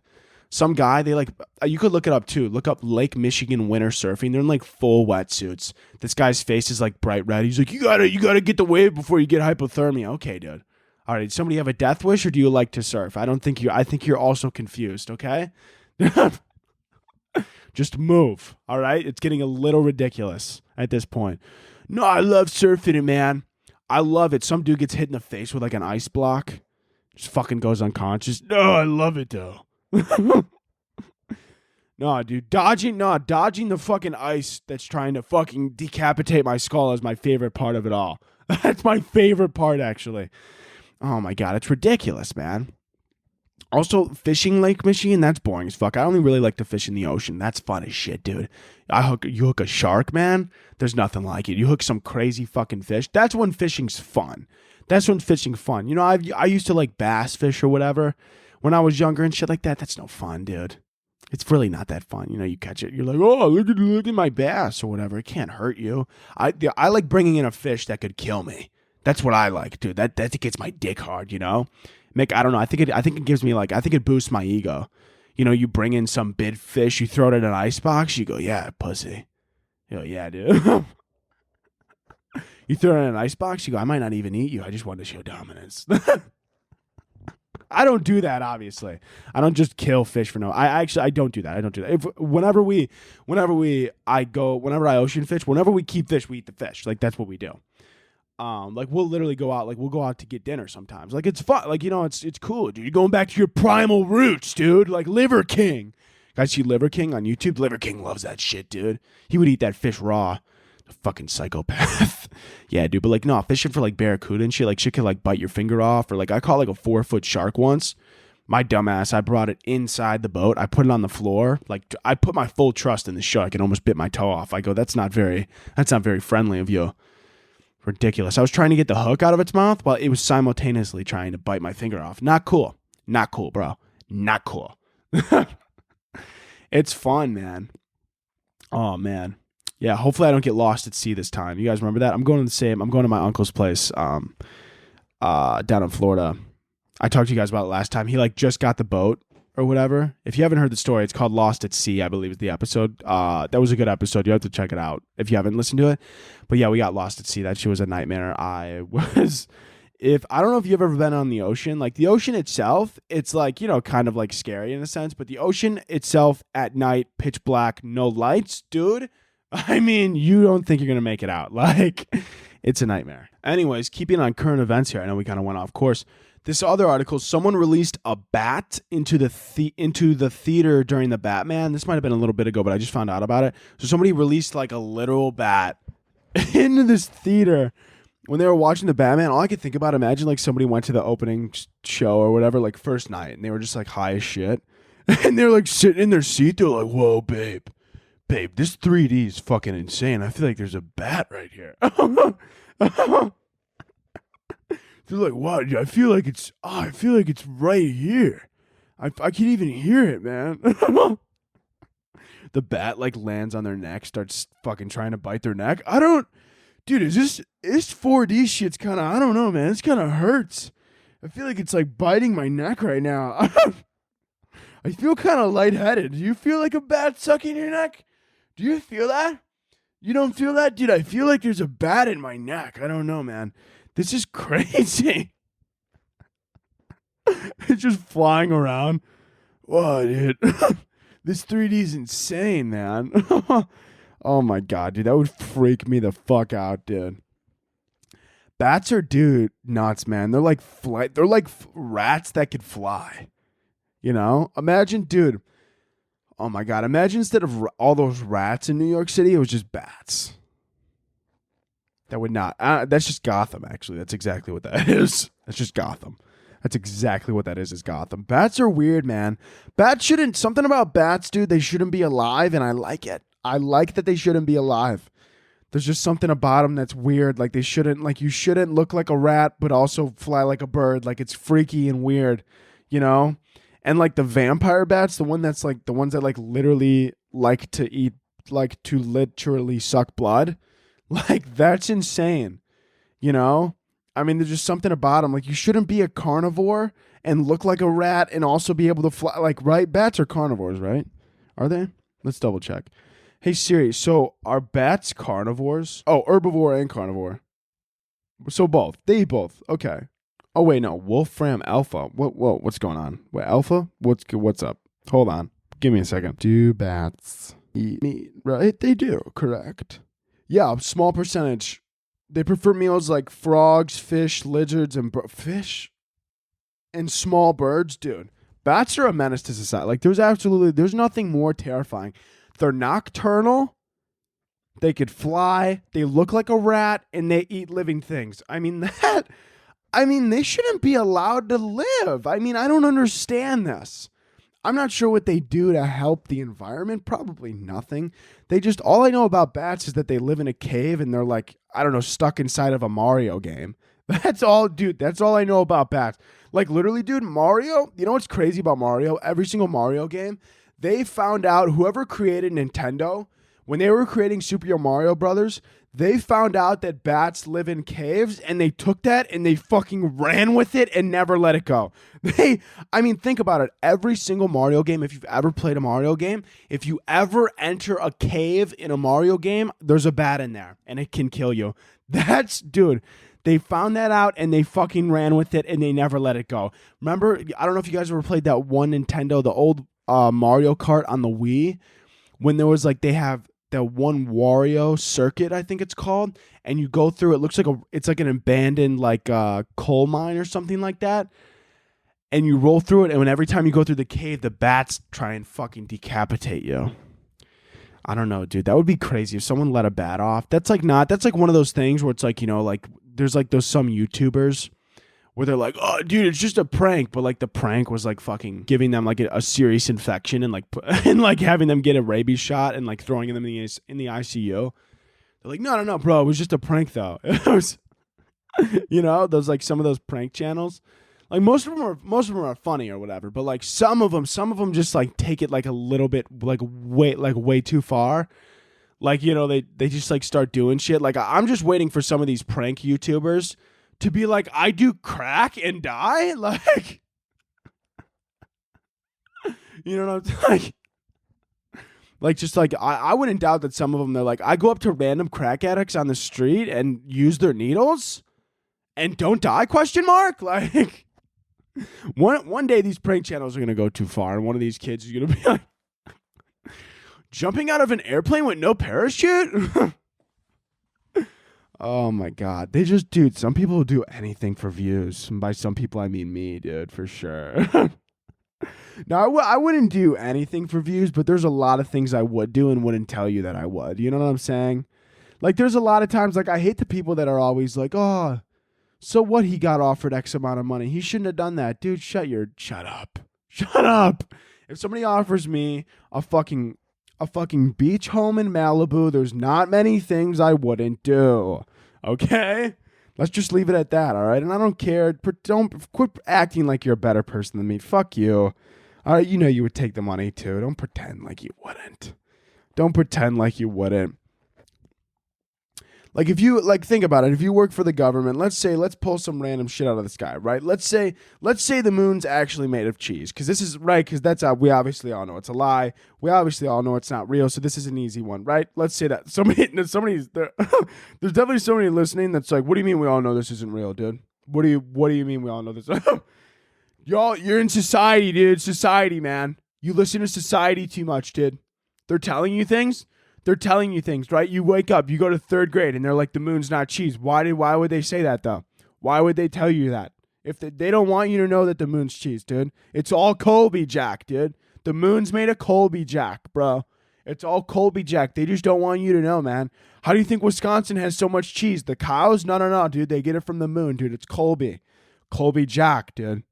Some guy, they like, you could look it up too. Look up Lake Michigan winter surfing. They're in like full wetsuits. This guy's face is like bright red. He's like, you gotta get the wave before you get hypothermia. Okay, dude. All right. Does somebody have a death wish, or do you like to surf? I think you're also confused. Okay. Just move. All right. It's getting a little ridiculous at this point. No, I love surfing it, man. I love it. Some dude gets hit in the face with like an ice block. Just fucking goes unconscious. No, I love it though. No, dude, dodging the fucking ice that's trying to fucking decapitate my skull is my favorite part of it all. That's my favorite part, actually. Oh my God, it's ridiculous, man. Also, fishing Lake Michigan, that's boring as fuck. I only really like to fish in the ocean. That's fun as shit, dude. You hook a shark, man. There's nothing like it. You hook some crazy fucking fish. That's when fishing's fun. You know, I used to like bass fish or whatever when I was younger and shit like that. That's no fun, dude. It's really not that fun. You know, you catch it, you're like, oh, look at my bass or whatever. It can't hurt you. I like bringing in a fish that could kill me. That's what I like, dude. That gets my dick hard, you know? I don't know. I think it gives me like, I think it boosts my ego. You know, you bring in some big fish, you throw it in an ice box, you go, yeah, pussy. You go, yeah, dude. You throw it in an ice box, you go, I might not even eat you. I just want to show dominance. I don't do that, obviously. I don't just kill fish for no. I don't do that. Whenever I ocean fish, whenever we keep fish, we eat the fish. Like that's what we do. Like we'll literally go out. Like we'll go out to get dinner sometimes. Like it's fun. Like, you know, it's cool, dude. You're going back to your primal roots, dude. Like Liver King. Guys see Liver King on YouTube? Liver King loves that shit, dude. He would eat that fish raw. A fucking psychopath. Yeah, dude. But like, no, fishing for like barracuda and shit. Like shit could like bite your finger off. Or like I caught like a 4-foot shark once. My dumbass, I brought it inside the boat. I put it on the floor. Like I put my full trust in the shark and almost bit my toe off. I go, that's not very friendly of you. Ridiculous. I was trying to get the hook out of its mouth while it was simultaneously trying to bite my finger off. Not cool. Not cool, bro. Not cool. It's fun, man. Oh, man. Yeah, hopefully I don't get lost at sea this time. You guys remember that? I'm going to my uncle's place down in Florida. I talked to you guys about it last time. He like just got the boat or whatever. If you haven't heard the story, it's called Lost at Sea, I believe is the episode. That was a good episode. You have to check it out if you haven't listened to it. But yeah, we got lost at sea. That shit was a nightmare. I don't know if you've ever been on the ocean. Like the ocean itself, it's like, kind of like scary in a sense. But the ocean itself at night, pitch black, no lights, dude. I mean, you don't think you're going to make it out. Like, it's a nightmare. Anyways, keeping on current events here. I know we kind of went off course. This other article, someone released a bat into the theater during the Batman. This might have been a little bit ago, but I just found out about it. So somebody released like a literal bat into this theater when they were watching the Batman. All I could think about, imagine like somebody went to the opening show or whatever, like first night, and they were just like high as shit. And they're like sitting in their seat. They're like, whoa, babe, this 3D is fucking insane. I feel like there's a bat right here. They're like, wow, I feel like it's right here. I can even hear it, man. The bat like lands on their neck, starts fucking trying to bite their neck. Dude, this 4D shit's kind of, I don't know, man. It's kind of hurts. I feel like it's like biting my neck right now. I feel kind of lightheaded. Do you feel like a bat sucking your neck? Do you feel that? You don't feel that? Dude, I feel like there's a bat in my neck. I don't know, man. This is crazy. It's just flying around. Whoa, dude. This 3D is insane, man. Oh my God, dude. That would freak me the fuck out, dude. Bats are, dude, nuts, man. They're like rats that could fly. Imagine, dude. Oh my God. Imagine instead of all those rats in New York City, it was just bats. That would not. That's just Gotham, actually. That's exactly what that is. That's just Gotham. That's exactly what that is Gotham. Bats are weird, man. Something about bats, dude, they shouldn't be alive, and I like it. I like that they shouldn't be alive. There's just something about them that's weird. Like you shouldn't look like a rat, but also fly like a bird. Like it's freaky and weird, And like the vampire bats, the ones that like literally like to eat, like to literally suck blood. Like, that's insane, I mean, there's just something about them. Like, you shouldn't be a carnivore and look like a rat and also be able to fly. Like, right? Bats are carnivores, right? Are they? Let's double check. Hey, Siri, so are bats carnivores? Oh, herbivore and carnivore. So both. They eat both. Okay. Oh, wait, no. Wolfram alpha. What's going on? Wait, alpha? What's up? Hold on. Give me a second. Do bats eat meat? Right? They do. Correct. Yeah, small percentage. They prefer meals like frogs, fish, lizards, and fish and small birds, dude. Bats are a menace to society. Like, there's nothing more terrifying. They're nocturnal. They could fly. They look like a rat, and they eat living things. They shouldn't be allowed to live. I don't understand this. I'm not sure what they do to help the environment. Probably nothing. All I know about bats is that they live in a cave and they're like, I don't know, stuck inside of a Mario game. That's all, dude. That's all I know about bats. Like literally, dude, Mario, you know what's crazy about Mario? Every single Mario game, they found out, whoever created Nintendo, when they were creating Super Mario Brothers, they found out that bats live in caves, and they took that and they fucking ran with it and never let it go. Think about it. Every single Mario game, if you've ever played a Mario game, if you ever enter a cave in a Mario game, there's a bat in there and it can kill you. Dude, they found that out and they fucking ran with it and they never let it go. Remember, I don't know if you guys ever played that one Nintendo, the old Mario Kart on the Wii, when there was like, they have that one Wario circuit, I think it's called, and you go through, it's like an abandoned like coal mine or something like that, and you roll through it, and every time you go through the cave, the bats try and fucking decapitate you. I don't know, dude. That would be crazy if someone let a bat off. That's like one of those things where it's like, like there's like some YouTubers where they're like, oh, dude, it's just a prank. But like the prank was like fucking giving them like a serious infection and like having them get a rabies shot and like throwing them in the ICU. They're like, no, bro, it was just a prank though. It was, those like some of those prank channels. Like most of them are funny or whatever, but like some of them just like take it like a little bit like way too far. Like, they just like start doing shit. Like I'm just waiting for some of these prank YouTubers to be like, I do crack and die. Like, you know what I'm like? Like, just like, I wouldn't doubt that some of them, they're like, I go up to random crack addicts on the street and use their needles and don't die, question mark? Like, one day these prank channels are going to go too far, and one of these kids is going to be like, jumping out of an airplane with no parachute? Oh, my God. Dude, some people will do anything for views. And by some people, I mean me, dude, for sure. No, I wouldn't do anything for views, but there's a lot of things I would do and wouldn't tell you that I would. You know what I'm saying? Like, there's a lot of times, like, I hate the people that are always like, oh, so what, he got offered X amount of money. He shouldn't have done that. Dude, shut up. Shut up. If somebody offers me a fucking beach home in Malibu, there's not many things I wouldn't do. Okay? Let's just leave it at that, all right? And I don't care. Don't quit acting like you're a better person than me. Fuck you. All right, you would take the money too. Don't pretend like you wouldn't. Don't pretend like you wouldn't. Like if you think about it, if you work for the government, let's pull some random shit out of the sky, right? Let's say the moon's actually made of cheese, because that's how we obviously all know it's a lie. We obviously all know it's not real, so this is an easy one, right? Let's say that somebody's there. There's definitely somebody listening that's like, what do you mean we all know this isn't real, dude? What do you mean we all know this? Y'all, you're in society, dude. Society, man. You listen to society too much, dude. They're telling you things, right? You wake up, you go to third grade, and they're like, the moon's not cheese. Why would they say that, though? Why would they tell you that? If they don't want you to know that the moon's cheese, dude. It's all Colby Jack, dude. The moon's made of Colby Jack, bro. It's all Colby Jack. They just don't want you to know, man. How do you think Wisconsin has so much cheese? The cows? No, dude. They get it from the moon, dude. It's Colby Jack, dude.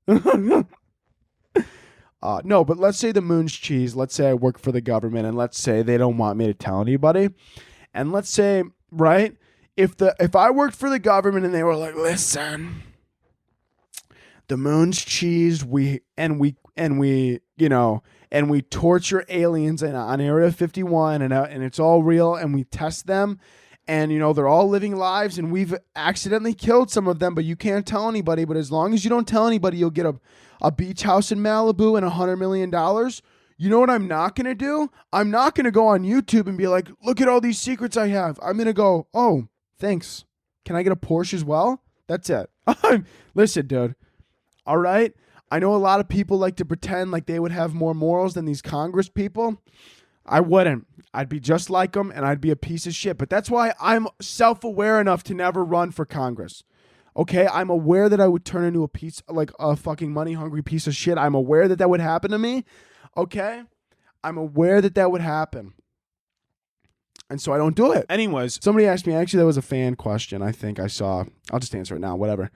No, but let's say the moon's cheese. Let's say I work for the government, and let's say they don't want me to tell anybody. And let's say, right, if I worked for the government and they were like, listen, the moon's cheese, we torture aliens on Area 51, and it's all real, and we test them. And, they're all living lives, and we've accidentally killed some of them, but you can't tell anybody. But as long as you don't tell anybody, you'll get a beach house in Malibu and $100 million. You know what I'm not going to do? I'm not going to go on YouTube and be like, look at all these secrets I have. I'm going to go, oh, thanks. Can I get a Porsche as well? That's it. Listen, dude. All right? I know a lot of people like to pretend like they would have more morals than these Congress people. I wouldn't. I'd be just like them, and I'd be a piece of shit. But that's why I'm self-aware enough to never run for Congress. Okay? I'm aware that I would turn into a fucking money-hungry piece of shit. I'm aware that would happen to me. Okay? I'm aware that would happen. And so I don't do it. Anyways, somebody asked me, actually, that was a fan question I think I saw. I'll just answer it now, whatever.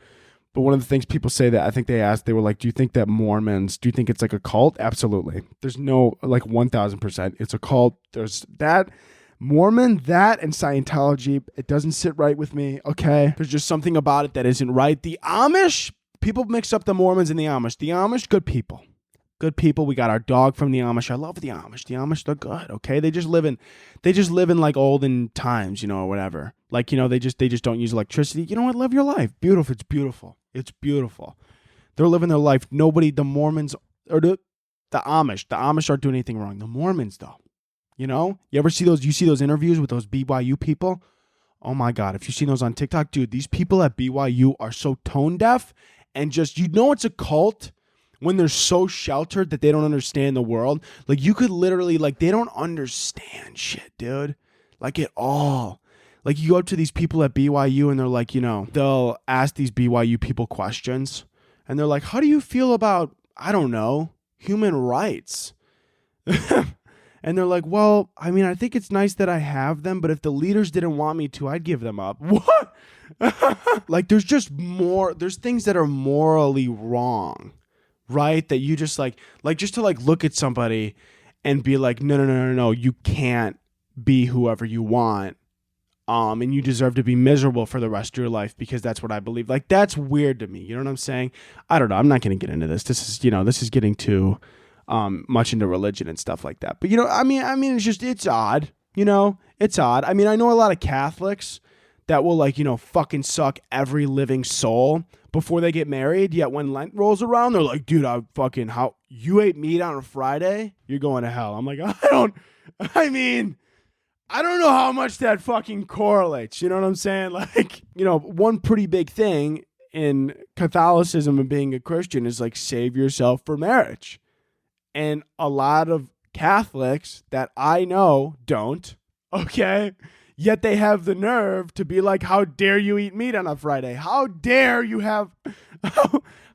But one of the things people say that I think they asked, they were like, do you think it's like a cult? Absolutely. There's no, 1,000%. It's a cult. There's that. Mormon, that, and Scientology, it doesn't sit right with me, okay? There's just something about it that isn't right. The Amish, people mix up the Mormons and the Amish. The Amish, good people. Good people. We got our dog from the Amish. I love the Amish. The Amish, they're good, okay? They just live in like olden times, or whatever. Like, they just don't use electricity. You know what? Live your life. Beautiful. It's beautiful. It's beautiful. They're living their life. The Mormons, or the Amish aren't doing anything wrong. The Mormons, though. You ever see those interviews with those BYU people? Oh my God. If you've seen those on TikTok, dude, these people at BYU are so tone deaf and just, it's a cult when they're so sheltered that they don't understand the world. Like, you could literally, they don't understand shit, dude. Like, at all. Like, you go up to these people at BYU and they're like, they'll ask these BYU people questions. And they're like, how do you feel about, I don't know, human rights? And they're like, well, I mean, I think it's nice that I have them, but if the leaders didn't want me to, I'd give them up. What? There's there's things that are morally wrong, right? That you just just to look at somebody and be like, no, you can't be whoever you want. And you deserve to be miserable for the rest of your life because that's what I believe. Like, that's weird to me. You know what I'm saying? I don't know. I'm not going to get into this. This is getting too much into religion and stuff like that. But, I mean, it's odd. It's odd. I mean, I know a lot of Catholics that will, fucking suck every living soul before they get married. Yet when Lent rolls around, they're like, dude, how you ate meat on a Friday? You're going to hell. I'm like, I don't know how much that fucking correlates. You know what I'm saying? Like, one pretty big thing in Catholicism and being a Christian is like save yourself for marriage. And a lot of Catholics that I know don't, okay? Yet they have the nerve to be like, how dare you eat meat on a Friday? How dare you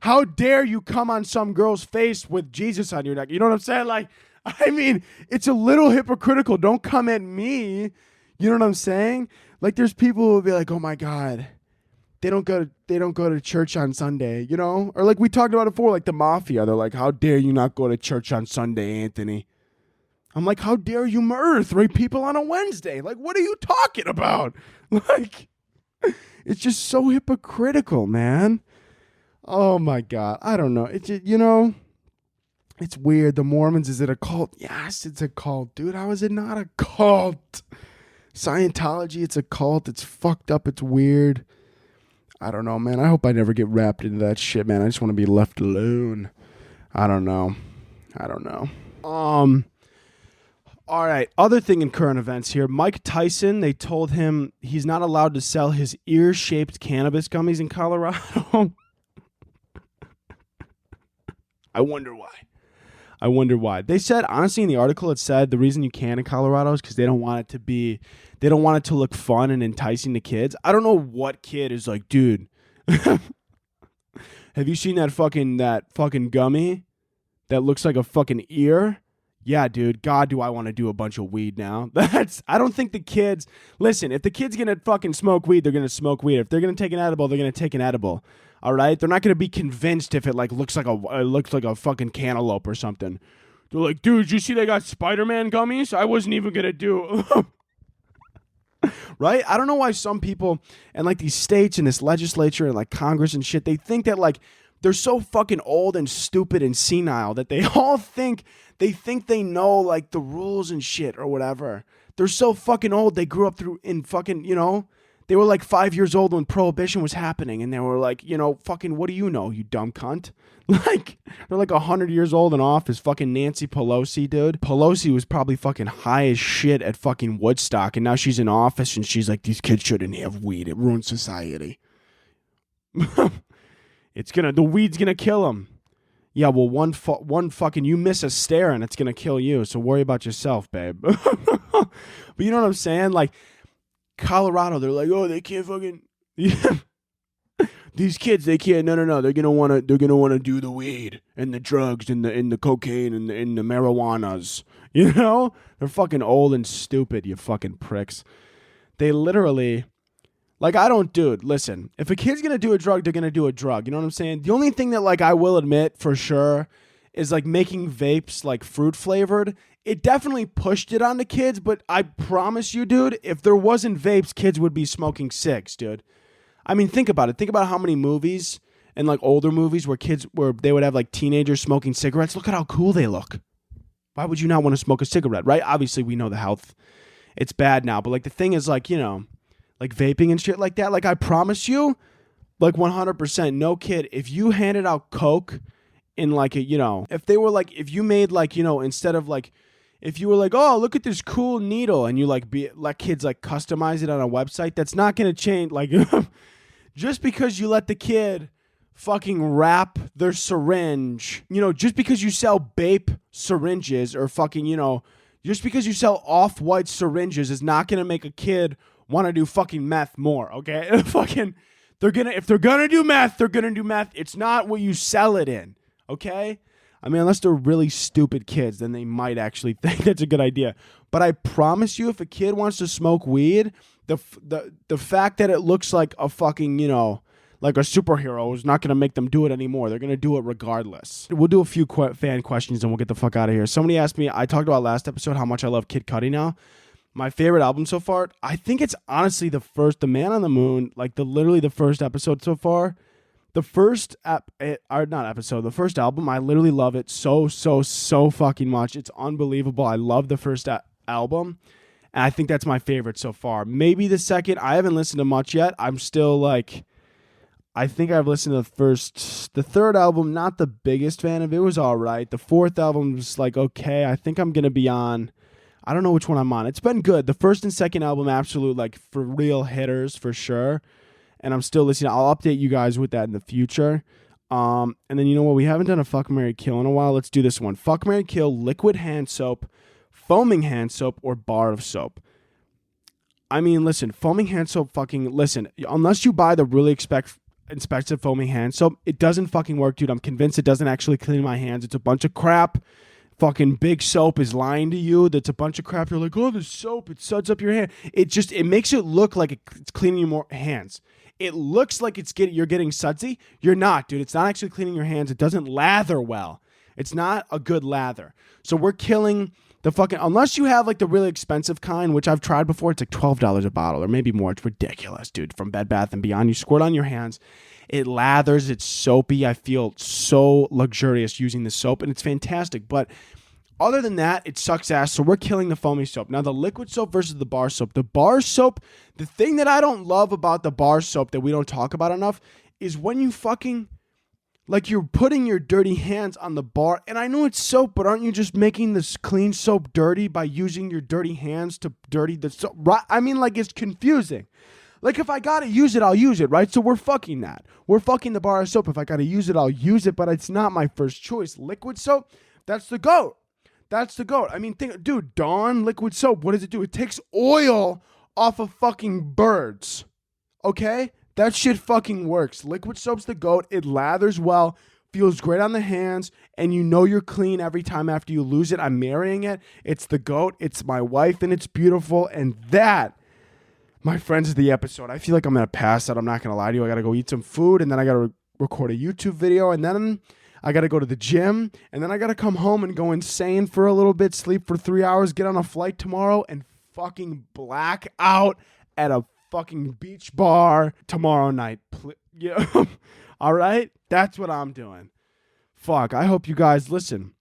how dare you come on some girl's face with Jesus on your neck? You know what I'm saying? Like, I mean, it's a little hypocritical. Don't come at me. You know what I'm saying? Like, there's people who will be like, oh my God, they don't go to church on Sunday, Or like we talked about it before, like the mafia. They're like, how dare you not go to church on Sunday, Anthony? I'm like, how dare you murder 3 people on a Wednesday? Like, what are you talking about? Like, it's just so hypocritical, man. Oh my God. I don't know. It's just, it's weird. The Mormons, is it a cult? Yes, it's a cult. Dude, how is it not a cult? Scientology, it's a cult. It's fucked up. It's weird. I don't know, man. I hope I never get wrapped into that shit, man. I just want to be left alone. I don't know. All right. Other thing in current events here. Mike Tyson, they told him he's not allowed to sell his ear-shaped cannabis gummies in Colorado. I wonder why. They said, honestly, in the article, it said the reason you can in Colorado is because they don't want it to look fun and enticing to kids. I don't know what kid is like, dude, have you seen that fucking gummy that looks like a fucking ear? Yeah, dude, God, do I want to do a bunch of weed now? I don't think the kids, listen, if the kid's going to fucking smoke weed, they're going to smoke weed. If they're going to take an edible, they're going to take an edible. All right? They're not going to be convinced if it looks like a fucking cantaloupe or something. They're like, dude, you see they got Spider-Man gummies? I wasn't even going to do. Right? I don't know why some people and these states and this legislature and Congress and shit, they think that they're so fucking old and stupid and senile that they all think they know the rules and shit or whatever. They're so fucking old. They grew up in fucking, they were 5 years old when Prohibition was happening, and they were fucking, what do you know, you dumb cunt? They're 100 years old in office. Fucking Nancy Pelosi, dude. Pelosi was probably fucking high as shit at fucking Woodstock, and now she's in office, and she's like, these kids shouldn't have weed. It ruins society. The weed's gonna kill them. Yeah, well, one fucking, you miss a stare and it's gonna kill you. So worry about yourself, babe. But you know what I'm saying? Colorado, they're like, oh, they can't fucking. These kids, they can't. No. They're gonna wanna do the weed and the drugs and the cocaine and the marijuanas. They're fucking old and stupid. You fucking pricks. They literally. Dude, listen, if a kid's going to do a drug, they're going to do a drug. You know what I'm saying? The only thing that, I will admit for sure is, making vapes, fruit flavored. It definitely pushed it on the kids, but I promise you, dude, if there wasn't vapes, kids would be smoking cigs, dude. I mean, think about it. Think about how many movies and, older movies where they would have, teenagers smoking cigarettes. Look at how cool they look. Why would you not want to smoke a cigarette, right? Obviously, we know the health. It's bad now, but, the thing is, vaping and shit like that. I promise you, 100%, no kid, if you handed out Coke in if they were if you made instead of if you were oh, look at this cool needle, and you let kids customize it on a website, that's not going to change. Just because you let the kid fucking wrap their syringe, just because you sell Bape syringes or fucking, just because you sell Off-White syringes is not going to make a kid want to do fucking meth more, okay? If they're gonna do meth, they're gonna do meth. It's not what you sell it in, okay? I mean, unless they're really stupid kids, then they might actually think that's a good idea. But I promise you, if a kid wants to smoke weed, the fact that it looks like a fucking, like a superhero is not gonna make them do it anymore. They're gonna do it regardless. We'll do a few fan questions and we'll get the fuck out of here. Somebody asked me, I talked about last episode how much I love Kid Cudi now. My favorite album so far, I think it's honestly the Man on the Moon, like literally the first episode so far. The first the first album, I literally love it so fucking much. It's unbelievable. I love the first album, and I think that's my favorite so far. Maybe the second, I haven't listened to much yet. I'm still like, I think I've listened to the third album, not the biggest fan of it. It was all right. The fourth album was like, okay, I think I'm going to be on, I don't know which one I'm on. It's been good. The first and second album, absolute, like, for real hitters, for sure. And I'm still listening. I'll update you guys with that in the future. And then, you know what? We haven't done a Fuck, Marry, Kill in a while. Let's do this one. Fuck, Marry, Kill, liquid hand soap, foaming hand soap, or bar of soap. I mean, listen, foaming hand soap listen, unless you buy the really expensive foaming hand soap, it doesn't fucking work, dude. I'm convinced it doesn't actually clean my hands. It's a bunch of crap. Fucking big soap is lying to you. That's a bunch of crap. You're like, oh, the soap, it suds up your hand. It makes it look like it's cleaning your more hands. It looks like you're getting sudsy. You're not, dude. It's not actually cleaning your hands. It doesn't lather well. It's not a good lather. So we're killing the fucking, unless you have like the really expensive kind, which I've tried before. It's like $12 a bottle or maybe more. It's ridiculous, dude. From Bed Bath & Beyond. You squirt on your hands. It lathers. It's soapy. I feel so luxurious using the soap, and it's fantastic. But other than that, it sucks ass. So we're killing the foamy soap. Now, the liquid soap versus the bar soap. The bar soap, the thing that I don't love about the bar soap that we don't talk about enough is when you fucking, like, you're putting your dirty hands on the bar. And I know it's soap, but aren't you just making this clean soap dirty by using your dirty hands to dirty the soap? Right? I mean, like, it's confusing. Like, if I gotta use it, I'll use it, right? So we're fucking that. We're fucking the bar of soap. If I gotta use it, I'll use it, but it's not my first choice. Liquid soap, that's the GOAT. That's the GOAT. I mean, dude, Dawn liquid soap, what does it do? It takes oil off of fucking birds. Okay? That shit fucking works. Liquid soap's the GOAT. It lathers well, feels great on the hands, and you know you're clean every time after you lose it. I'm marrying it. It's the GOAT. It's my wife, and it's beautiful. And that, my friends, is the episode. I feel like I'm going to pass out. I'm not going to lie to you. I got to go eat some food, and then I got to record a YouTube video, and then I got to go to the gym, and then I got to come home and go insane for a little bit, sleep for 3 hours, get on a flight tomorrow, and fucking black out at a fucking beach bar tomorrow night. Yeah. All right? That's what I'm doing. Fuck. I hope you guys listen.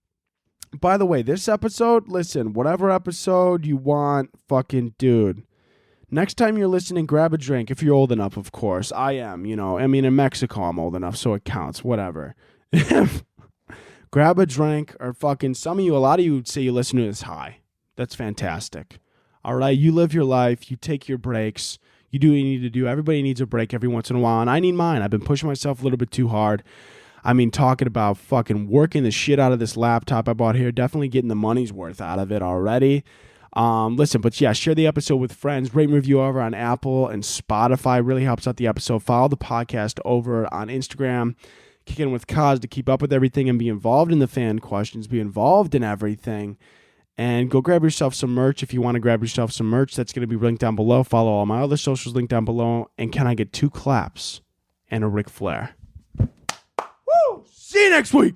By the way, this episode, listen, whatever episode you want, fucking dude. Next time you're listening, grab a drink. If you're old enough, of course. I am, you know. I mean, in Mexico, I'm old enough, so it counts. Whatever. Grab a drink, or fucking, a lot of you say you listen to this high. That's fantastic. All right, you live your life, you take your breaks, you do what you need to do. Everybody needs a break every once in a while, and I need mine. I've been pushing myself a little bit too hard. I mean, talking about fucking working the shit out of this laptop I bought here, definitely getting the money's worth out of it already. Listen, but yeah, share the episode with friends. Rate and review over on Apple and Spotify. Really helps out the episode. Follow the podcast over on Instagram. Kickin with Kaz to keep up with everything and be involved in the fan questions, be involved in everything. And go grab yourself some merch if you want to grab yourself some merch. That's going to be linked down below. Follow all my other socials linked down below. And can I get 2 claps and a Ric Flair? Woo! See you next week.